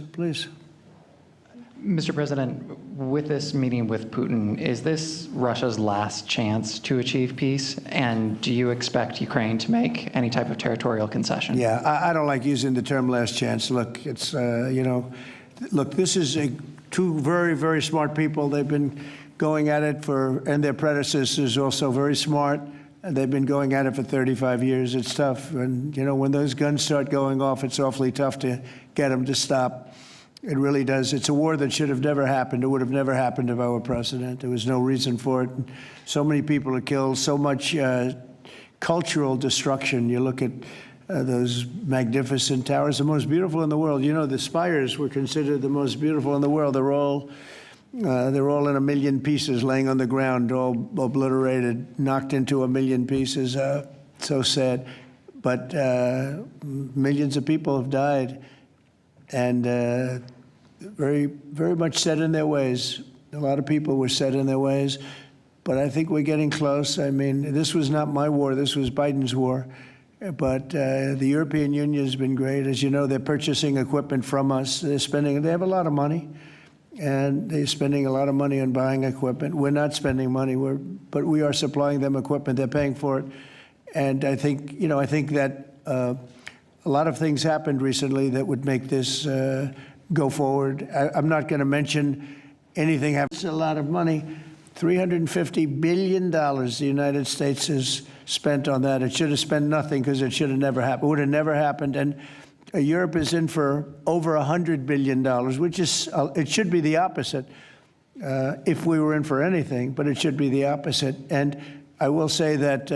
Mr. President, with this meeting with Putin, is this Russia's last chance to achieve peace? And do you expect Ukraine to make any type of territorial concession? Yeah, I don't like using the term last chance. Look, it's, you know, look, this is two very, very smart people. They've been going at it and their predecessors also very smart. They've been going at it for 35 years. It's tough. And, you know, when those guns start going off, it's awfully tough to get them to stop. It really does. It's a war that should have never happened. It would have never happened if I were president. There was no reason for it. So many people are killed, so much cultural destruction. You look at those magnificent towers, the most beautiful in the world. You know, the spires were considered the most beautiful in the world. They're all in a million pieces, laying on the ground, all obliterated, knocked into a million pieces. So sad. But millions of people have died, and very, very much set in their ways. A lot of people were set in their ways, but I think we're getting close. I mean, this was not my war. This was Biden's war. But the European Union has been great. As you know, they're purchasing equipment from us. They have a lot of money. And they're spending a lot of money on buying equipment. We're not spending money, but we are supplying them equipment. They're paying for it. And I think, you know, I think that a lot of things happened recently that would make this go forward. I'm not going to mention anything. It's a lot of money. $350 billion the United States has spent on that. It should have spent nothing because it should have never happened. It would have never happened. And Europe is in for over $100 billion, which is, it should be the opposite if we were in for anything, but it should be the opposite. And I will say that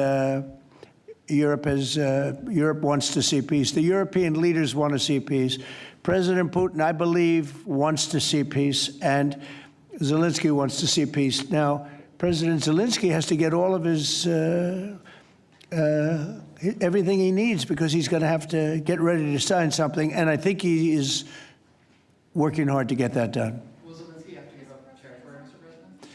Europe wants to see peace. The European leaders want to see peace. President Putin, I believe, wants to see peace, and Zelensky wants to see peace. Now, President Zelensky has to get all of his everything he needs because he's going to have to get ready to sign something, and I think he is working hard to get that done. Will Zelensky have to give up territory, Mr. President?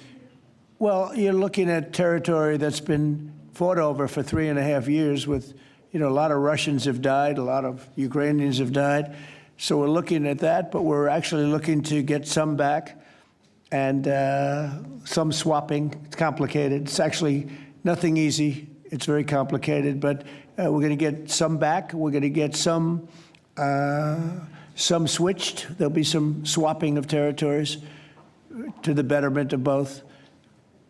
Well, you're looking at territory that's been fought over for 3.5 years with, you know, a lot of Russians have died, a lot of Ukrainians have died. So we're looking at that, but we're actually looking to get some back and some swapping. It's complicated. It's actually nothing easy. It's very complicated, but we're going to get some back. We're going to get some switched. There'll be some swapping of territories to the betterment of both.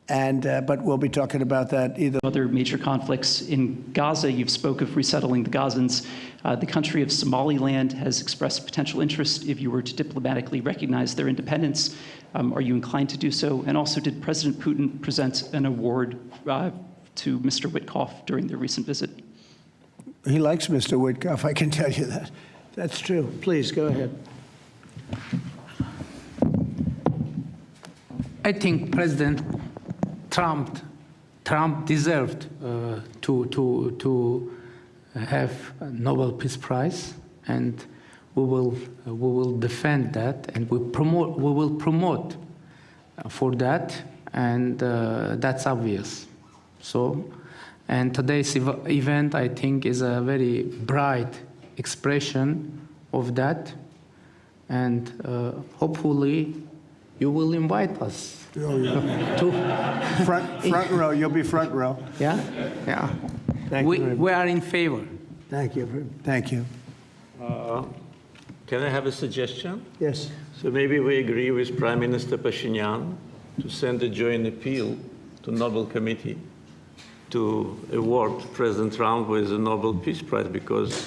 And but we'll be talking about that either. Other major conflicts in Gaza, you've spoke of resettling the Gazans. The country of Somaliland has expressed potential interest if you were to diplomatically recognize their independence. Are you inclined to do so? And also, did President Putin present an award to Mr. Witkoff during their recent visit? He likes Mr. Witkoff, I can tell you that. That's true. Please, go ahead. I think President Trump deserved to have a Nobel Peace Prize, and we will defend that, and we will promote for that, and that's obvious. So, and today's event, I think, is a very bright expression of that, and hopefully you will invite us. To front row, you'll be front row. Yeah. Thank you. We are in favor. Thank you. Thank you. Can I have a suggestion? Yes. So maybe we agree with Prime Minister Pashinyan to send a joint appeal to Nobel Committee to award President Trump with the Nobel Peace Prize, because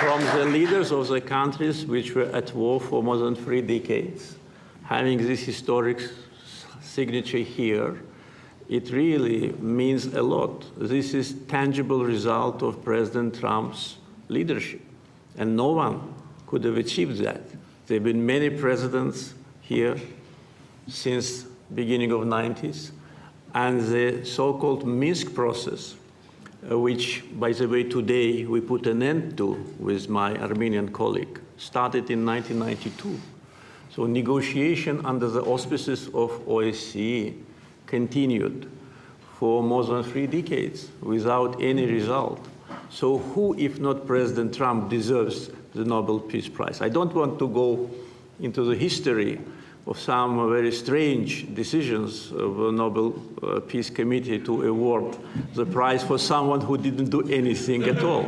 from the leaders of the countries which were at war for more than 3 decades, having this historic signature here, it really means a lot. This is tangible result of President Trump's leadership, and no one could have achieved that. There have been many presidents here since beginning of 90s, and the so-called Minsk process, which, by the way, today we put an end to with my Armenian colleague, started in 1992. So negotiation under the auspices of OSCE continued for more than 3 decades without any result. So who, if not President Trump, deserves the Nobel Peace Prize? I don't want to go into the history of some very strange decisions of the Nobel Peace Committee to award the prize for someone who didn't do anything at all.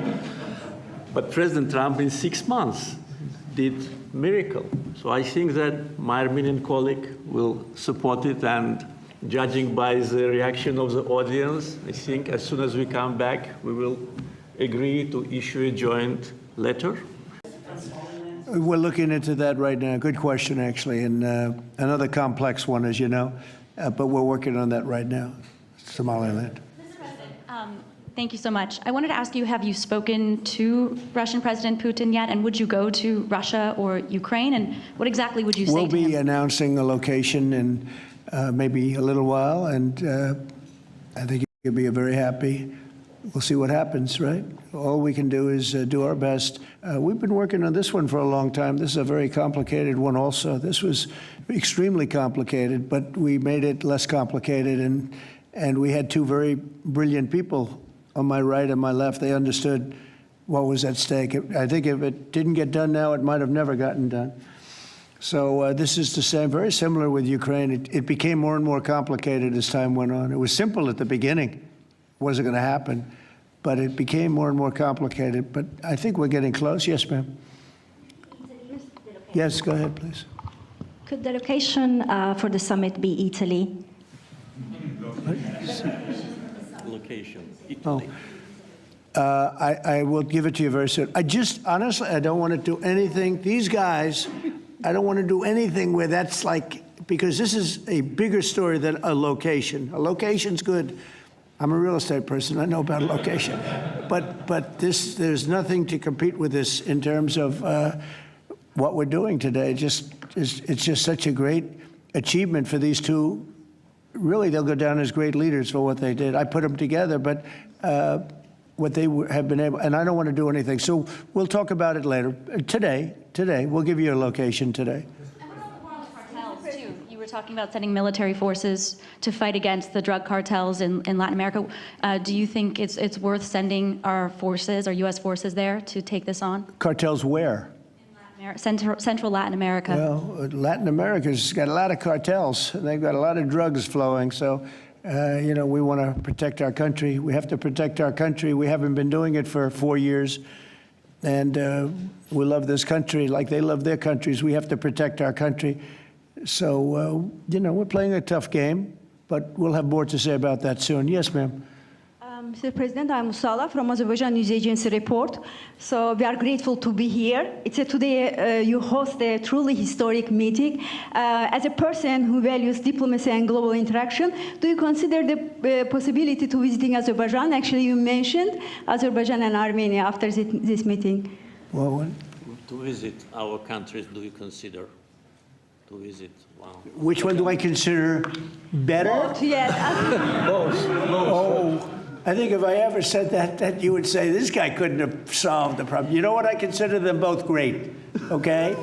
But President Trump, in 6 months, did miracle. So I think that my Armenian colleague will support it, and judging by the reaction of the audience, I think as soon as we come back, we will agree to issue a joint letter. We're looking into that right now. Good question, actually, and another complex one, as you know, but we're working on that right now. Somaliland. Mr. President, thank you so much. I wanted to ask you, have you spoken to Russian President Putin yet, and would you go to Russia or Ukraine, and what exactly would you say to him? We'll be announcing a location in maybe a little while, and I think he'll be very happy. We'll see what happens, right? All we can do is do our best. We've been working on this one for a long time. This is a very complicated one also. This was extremely complicated, but we made it less complicated, and we had 2 very brilliant people on my right and my left. They understood what was at stake. I think if it didn't get done now, it might have never gotten done. So this is the same, very similar with Ukraine. It became more and more complicated as time went on. It was simple at the beginning. It wasn't going to happen, but it became more and more complicated. But I think we're getting close. Yes, ma'am. Yes, go ahead, please. Could the location for the summit be Italy? Location, Italy. I will give it to you very soon. Honestly, I don't want to do anything. These guys, I don't want to do anything where that's like, because this is a bigger story than a location. A location's good. I'm a real estate person. I know about a location. But there's nothing to compete with this in terms of what we're doing today. It's just such a great achievement for these 2. Really, they'll go down as great leaders for what they did. I put them together, but what they have been able, and I don't want to do anything. So we'll talk about it later. Today, we'll give you a location today. And what about the war on the cartels, too? You were talking about sending military forces to fight against the drug cartels in Latin America. Do you think it's worth sending our forces, our U.S. forces there to take this on? Cartels where? Central Latin America. Well, Latin America's got a lot of cartels. They've got a lot of drugs flowing. So, we want to protect our country. We have to protect our country. We haven't been doing it for 4 years. And we love this country like they love their countries. We have to protect our country. So, we're playing a tough game, but we'll have more to say about that soon. Yes, ma'am. Mr. President, I'm Musala from Azerbaijan News Agency Report. So we are grateful to be here. Today you host a truly historic meeting. As a person who values diplomacy and global interaction, do you consider the possibility to visiting Azerbaijan? Actually, you mentioned Azerbaijan and Armenia after this meeting. Well, to visit our countries, do you consider to visit? Wow. Which one do I consider better? Both, yes. Both. Oh. I think if I ever said that you would say, this guy couldn't have solved the problem. You know what? I consider them both great, okay?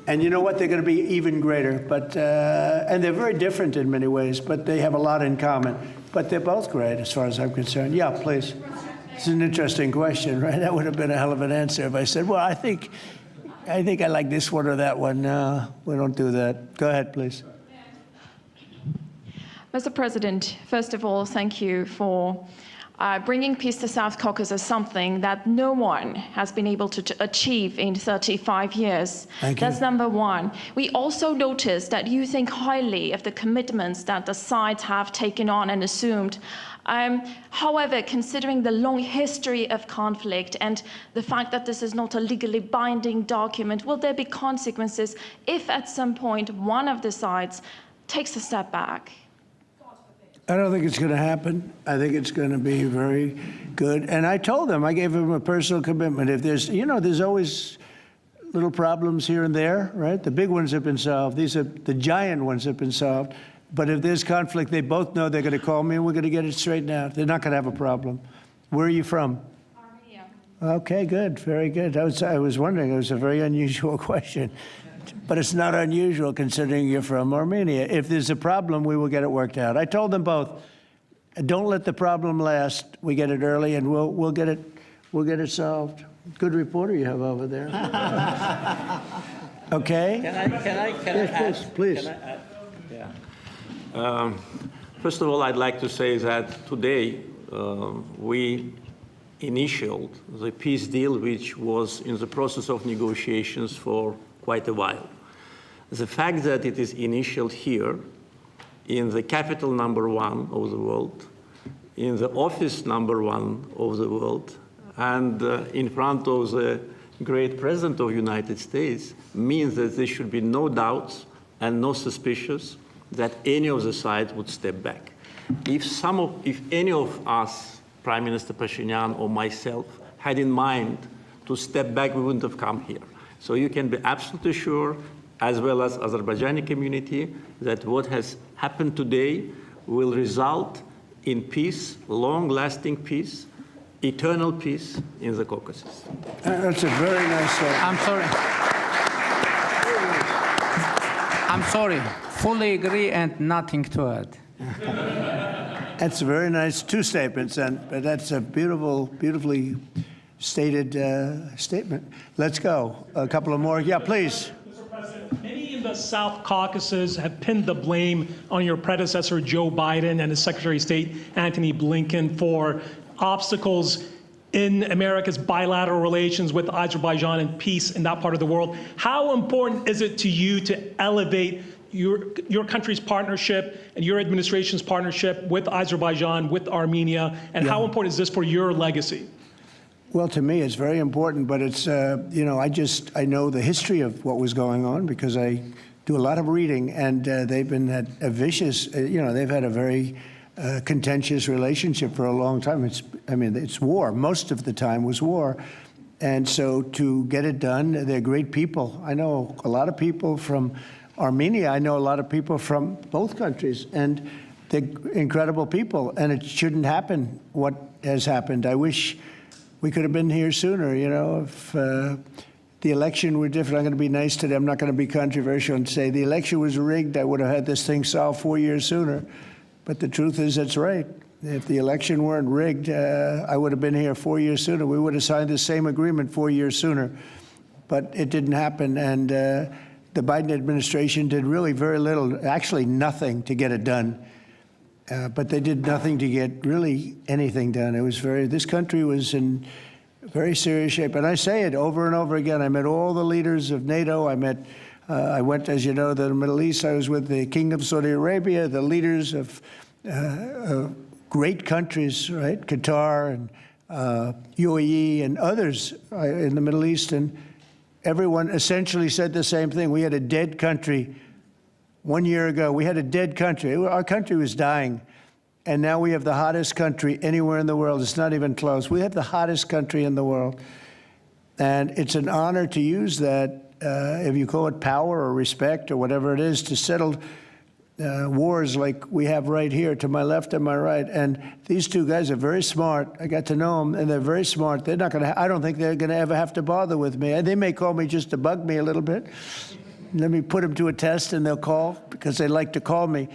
And you know what? They're going to be even greater. But and they're very different in many ways, but they have a lot in common. But they're both great as far as I'm concerned. Yeah, please. It's an interesting question, right? That would have been a hell of an answer if I said, well, I think I like this one or that one. No, we don't do that. Go ahead, please. Mr. President, first of all, thank you for bringing peace to South Caucasus, something that no one has been able to achieve in 35 years. Thank you. That's number one. We also noticed that you think highly of the commitments that the sides have taken on and assumed. However, considering the long history of conflict and the fact that this is not a legally binding document, will there be consequences if at some point one of the sides takes a step back? I don't think it's going to happen. I think it's going to be very good. And I told them, I gave them a personal commitment. If there's, there's always little problems here and there, right? The big ones have been solved. These are the giant ones have been solved. But if there's conflict, they both know they're going to call me and we're going to get it straightened out. They're not going to have a problem. Where are you from? Armenia. Okay, good. Very good. I was wondering. It was a very unusual question. But it's not unusual considering you're from Armenia. If there's a problem, we will get it worked out. I told them both, don't let the problem last. We get it early and we'll get it solved. Good reporter you have over there. Okay? Can I yes, add? please. Can I add? Yeah. First of all, I'd like to say that today we initialed the peace deal, which was in the process of negotiations for quite a while. The fact that it is initialed here, in the capital #1 of the world, in the office #1 of the world, and in front of the great President of the United States, means that there should be no doubts and no suspicions that any of the sides would step back. If any of us, Prime Minister Pashinyan or myself, had in mind to step back, we wouldn't have come here. So you can be absolutely sure, as well as Azerbaijani community, that what has happened today will result in peace, long-lasting peace, eternal peace in the Caucasus. That's a very nice statement. I'm sorry. Fully agree and nothing to add. That's a very nice two statements, but that's a beautifully stated statement. Let's go. A couple of more. Yeah, please. Mr. President, many in the South Caucasus have pinned the blame on your predecessor, Joe Biden, and his Secretary of State, Antony Blinken, for obstacles in America's bilateral relations with Azerbaijan and peace in that part of the world. How important is it to you to elevate your country's partnership and your administration's partnership with Azerbaijan, with Armenia, and how important is this for your legacy? Well, to me, it's very important, but it's, I know the history of what was going on because I do a lot of reading, and they've been at a they've had a very contentious relationship for a long time. It's war. Most of the time was war. And so to get it done, they're great people. I know a lot of people from Armenia. I know a lot of people from both countries, and they're incredible people, and it shouldn't happen what has happened. I wish we could have been here sooner, if the election were different. I'm going to be nice today. I'm not going to be controversial and say the election was rigged. I would have had this thing solved 4 years sooner. But the truth is, that's right. If the election weren't rigged, I would have been here 4 years sooner. We would have signed the same agreement 4 years sooner. But it didn't happen, and the Biden administration did really very little, actually nothing, to get it done. But they did nothing to get really anything done. This country was in very serious shape. And I say it over and over again. I met all the leaders of NATO. I went, as you know, to the Middle East. I was with the King of Saudi Arabia, the leaders of great countries, right? Qatar and UAE and others in the Middle East. And everyone essentially said the same thing. We had a dead country 1 year ago. We had a dead country. Our country was dying. And now we have the hottest country anywhere in the world. It's not even close. We have the hottest country in the world. And it's an honor to use that, if you call it power or respect or whatever it is, to settle wars like we have right here to my left and my right. And these two guys are very smart. I got to know them, and they're very smart. They're not going to, I don't think they're going to ever have to bother with me. And they may call me just to bug me a little bit. Let me put them to a test, and they'll call because they like to call me.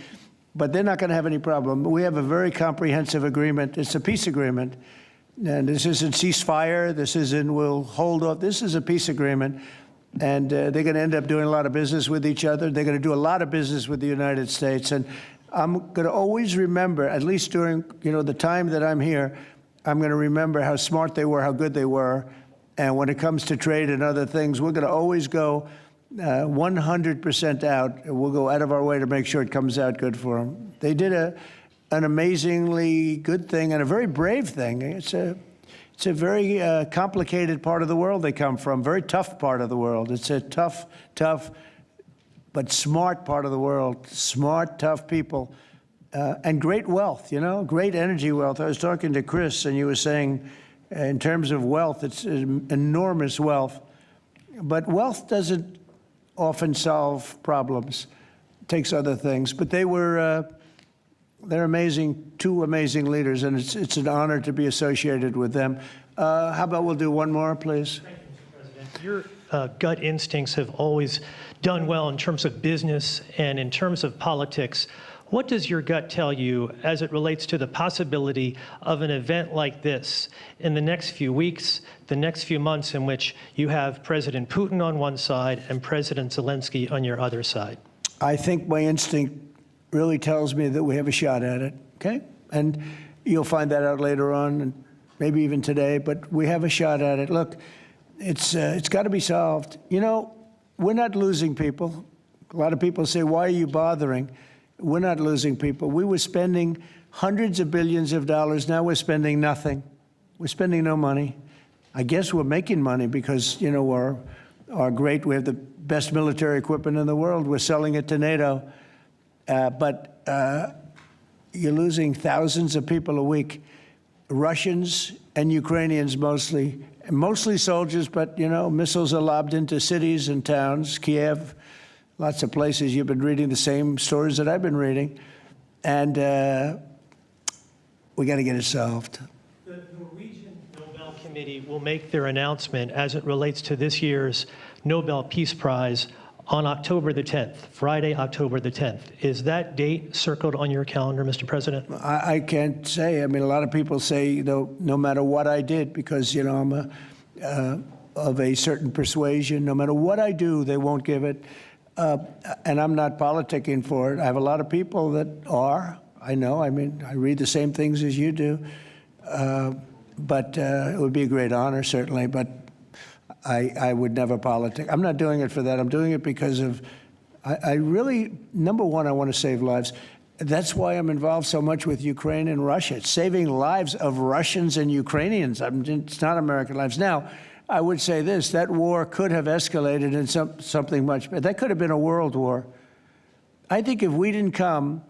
But they're not going to have any problem. We have a very comprehensive agreement. It's a peace agreement. And this isn't ceasefire. This isn't we'll hold off. This is a peace agreement. And they're going to end up doing a lot of business with each other. They're going to do a lot of business with the United States. And I'm going to always remember, at least during the time that I'm here, I'm going to remember how smart they were, how good they were. And when it comes to trade and other things, we're going to always go 100% out. We'll go out of our way to make sure it comes out good for them. They did an amazingly good thing and a very brave thing. It's a very complicated part of the world they come from, very tough part of the world. It's a tough, but smart part of the world. Smart, tough people, and great wealth, great energy wealth. I was talking to Chris, and you were saying, in terms of wealth, it's enormous wealth. But wealth doesn't often solve problems. It takes other things. But they're amazing, two amazing leaders, and it's an honor to be associated with them. How about we'll do one more, please? Thank you, Mr. President. Your gut instincts have always done well in terms of business and in terms of politics. What does your gut tell you as it relates to the possibility of an event like this in the next few weeks, the next few months, in which you have President Putin on one side and President Zelensky on your other side? I think my instinct really tells me that we have a shot at it, okay? And you'll find that out later on, and maybe even today, but we have a shot at it. Look, it's got to be solved. We're not losing people. A lot of people say, why are you bothering? We're not losing people. We were spending hundreds of billions of dollars. Now we're spending nothing. We're spending no money. I guess we're making money because, we have the best military equipment in the world. We're selling it to NATO. But you're losing thousands of people a week, Russians and Ukrainians mostly soldiers, but, missiles are lobbed into cities and towns, Kiev, lots of places. You've been reading the same stories that I've been reading, and we got to get it solved. The Norwegian Nobel Committee will make their announcement as it relates to this year's Nobel Peace Prize on October the 10th, Friday, October the 10th. Is that date circled on your calendar, Mr. President? I can't say. I mean, a lot of people say, no matter what I did, because, I'm of a certain persuasion, no matter what I do, they won't give it. And I'm not politicking for it. I have a lot of people that are. I know. I mean, I read the same things as you do. But it would be a great honor, certainly. But I would never politic. I'm not doing it for that. I'm doing it because of, I really, number one, I want to save lives. That's why I'm involved so much with Ukraine and Russia. It's saving lives of Russians and Ukrainians. It's not American lives. Now, I would say this, that war could have escalated in something much better. That could have been a world war. I think if we didn't come,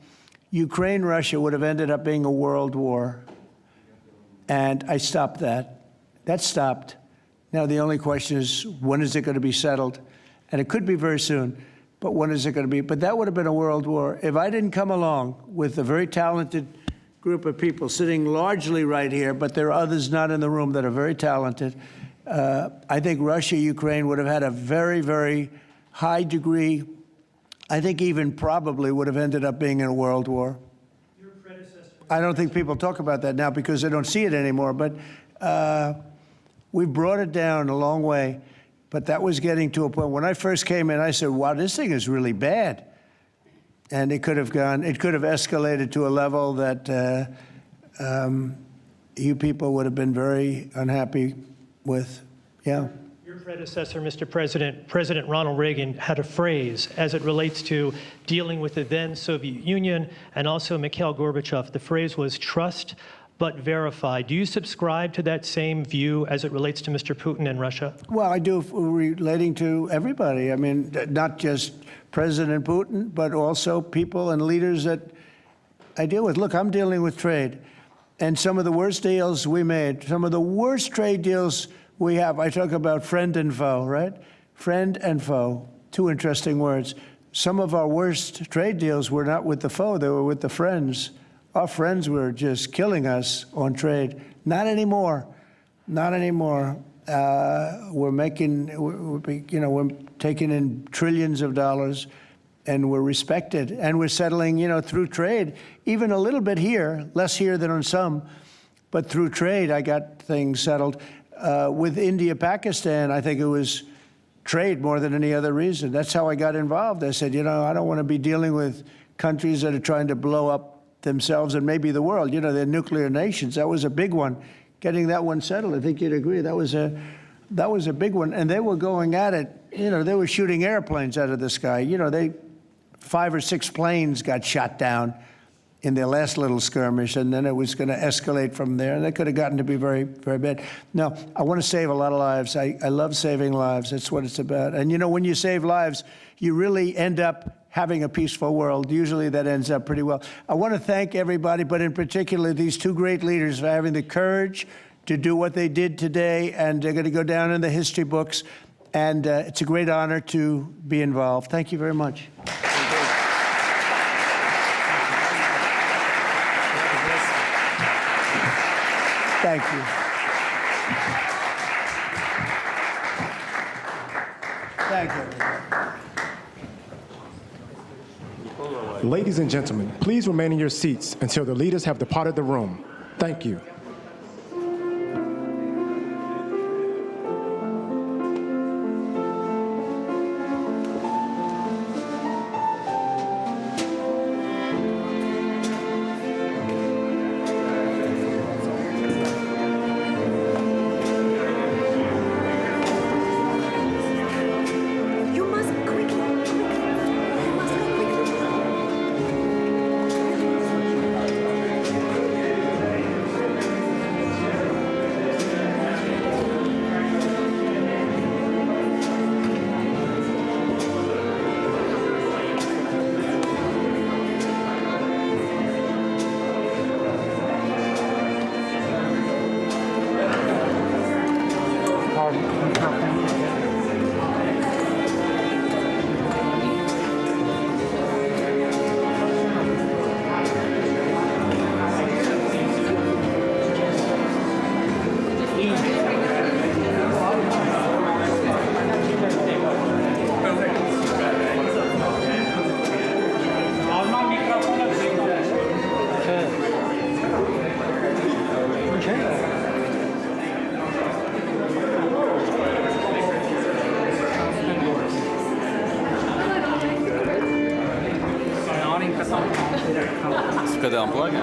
Ukraine-Russia would have ended up being a world war. And I stopped that. That stopped. Now, the only question is, when is it going to be settled? And it could be very soon, but when is it going to be? But that would have been a world war. If I didn't come along with a very talented group of people sitting largely right here, but there are others not in the room that are very talented, I think Russia, Ukraine would have had a very, very high degree, I think even probably would have ended up being in a world war. I don't think people talk about that now because they don't see it anymore, but we brought it down a long way. But that was getting to a point. When I first came in, I said, wow, this thing is really bad. And it could have escalated to a level that you people would have been very unhappy with. Yeah. Your predecessor, Mr. President, President Ronald Reagan, had a phrase as it relates to dealing with the then Soviet Union and also Mikhail Gorbachev. The phrase was trust but verify. Do you subscribe to that same view as it relates to Mr. Putin and Russia? Well, I do, relating to everybody. I mean, not just President Putin, but also people and leaders that I deal with. Look, I'm dealing with trade. And some of the worst deals we made, some of the worst trade deals we have, I talk about friend and foe, right? Friend and foe, two interesting words. Some of our worst trade deals were not with the foe, they were with the friends. Our friends were just killing us on trade. Not anymore, not anymore. We're taking in trillions of dollars, and we're respected, and we're settling, through trade, even a little bit here, less here than on some, but through trade, I got things settled. With India, Pakistan, I think it was trade more than any other reason. That's how I got involved. I said, you know, I don't want to be dealing with countries that are trying to blow up themselves and maybe the world. You know, they're nuclear nations. That was a big one. Getting that one settled, I think you'd agree, that was a big one. And they were going at it, you know, they were shooting airplanes out of the sky. You know, 5 or 6 planes got shot down in their last little skirmish, and then it was going to escalate from there. And that could have gotten to be very, very bad. No, I want to save a lot of lives. I love saving lives. That's what it's about. And, you know, when you save lives, you really end up having a peaceful world. Usually that ends up pretty well. I want to thank everybody, but in particular these 2 great leaders for having the courage to do what they did today, and they're going to go down in the history books. And it's a great honor to be involved. Thank you very much. Thank you. Thank you. Ladies and gentlemen, please remain in your seats until the leaders have departed the room. Thank you. Could they unplug it?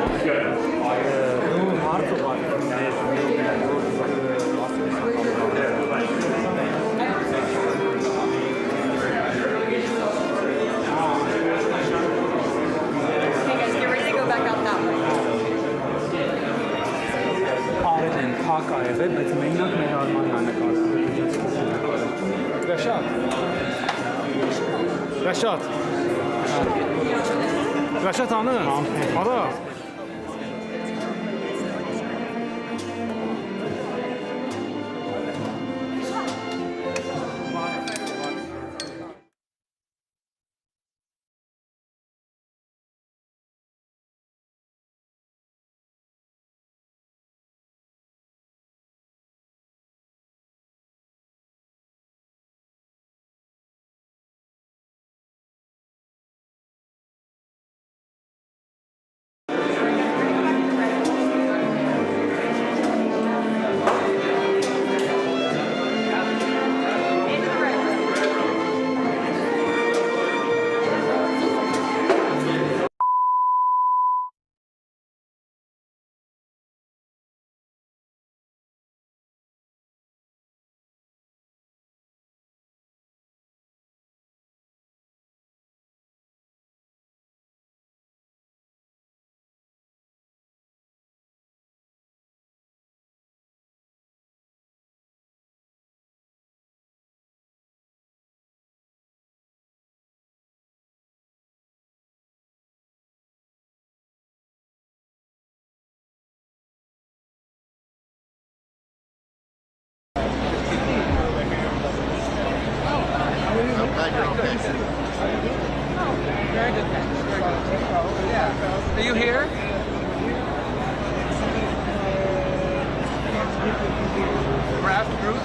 Rəşad hanı? Hara? Very good catch. Yeah. Are you here? Grass fruit?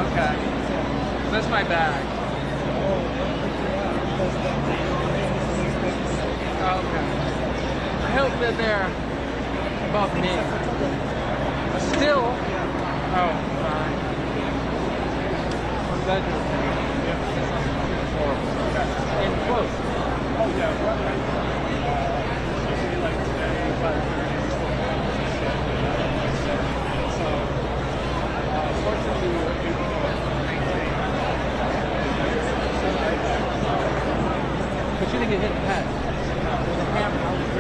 Okay. That's my bag. Okay. I hope that they're above me. But still, oh, fine. bedroom. It's horrible. And close. Oh, yeah, right. Usually, like today, about 30 so, fortunately, we were able to maintain. But you didn't get hit in the head. With a hammer.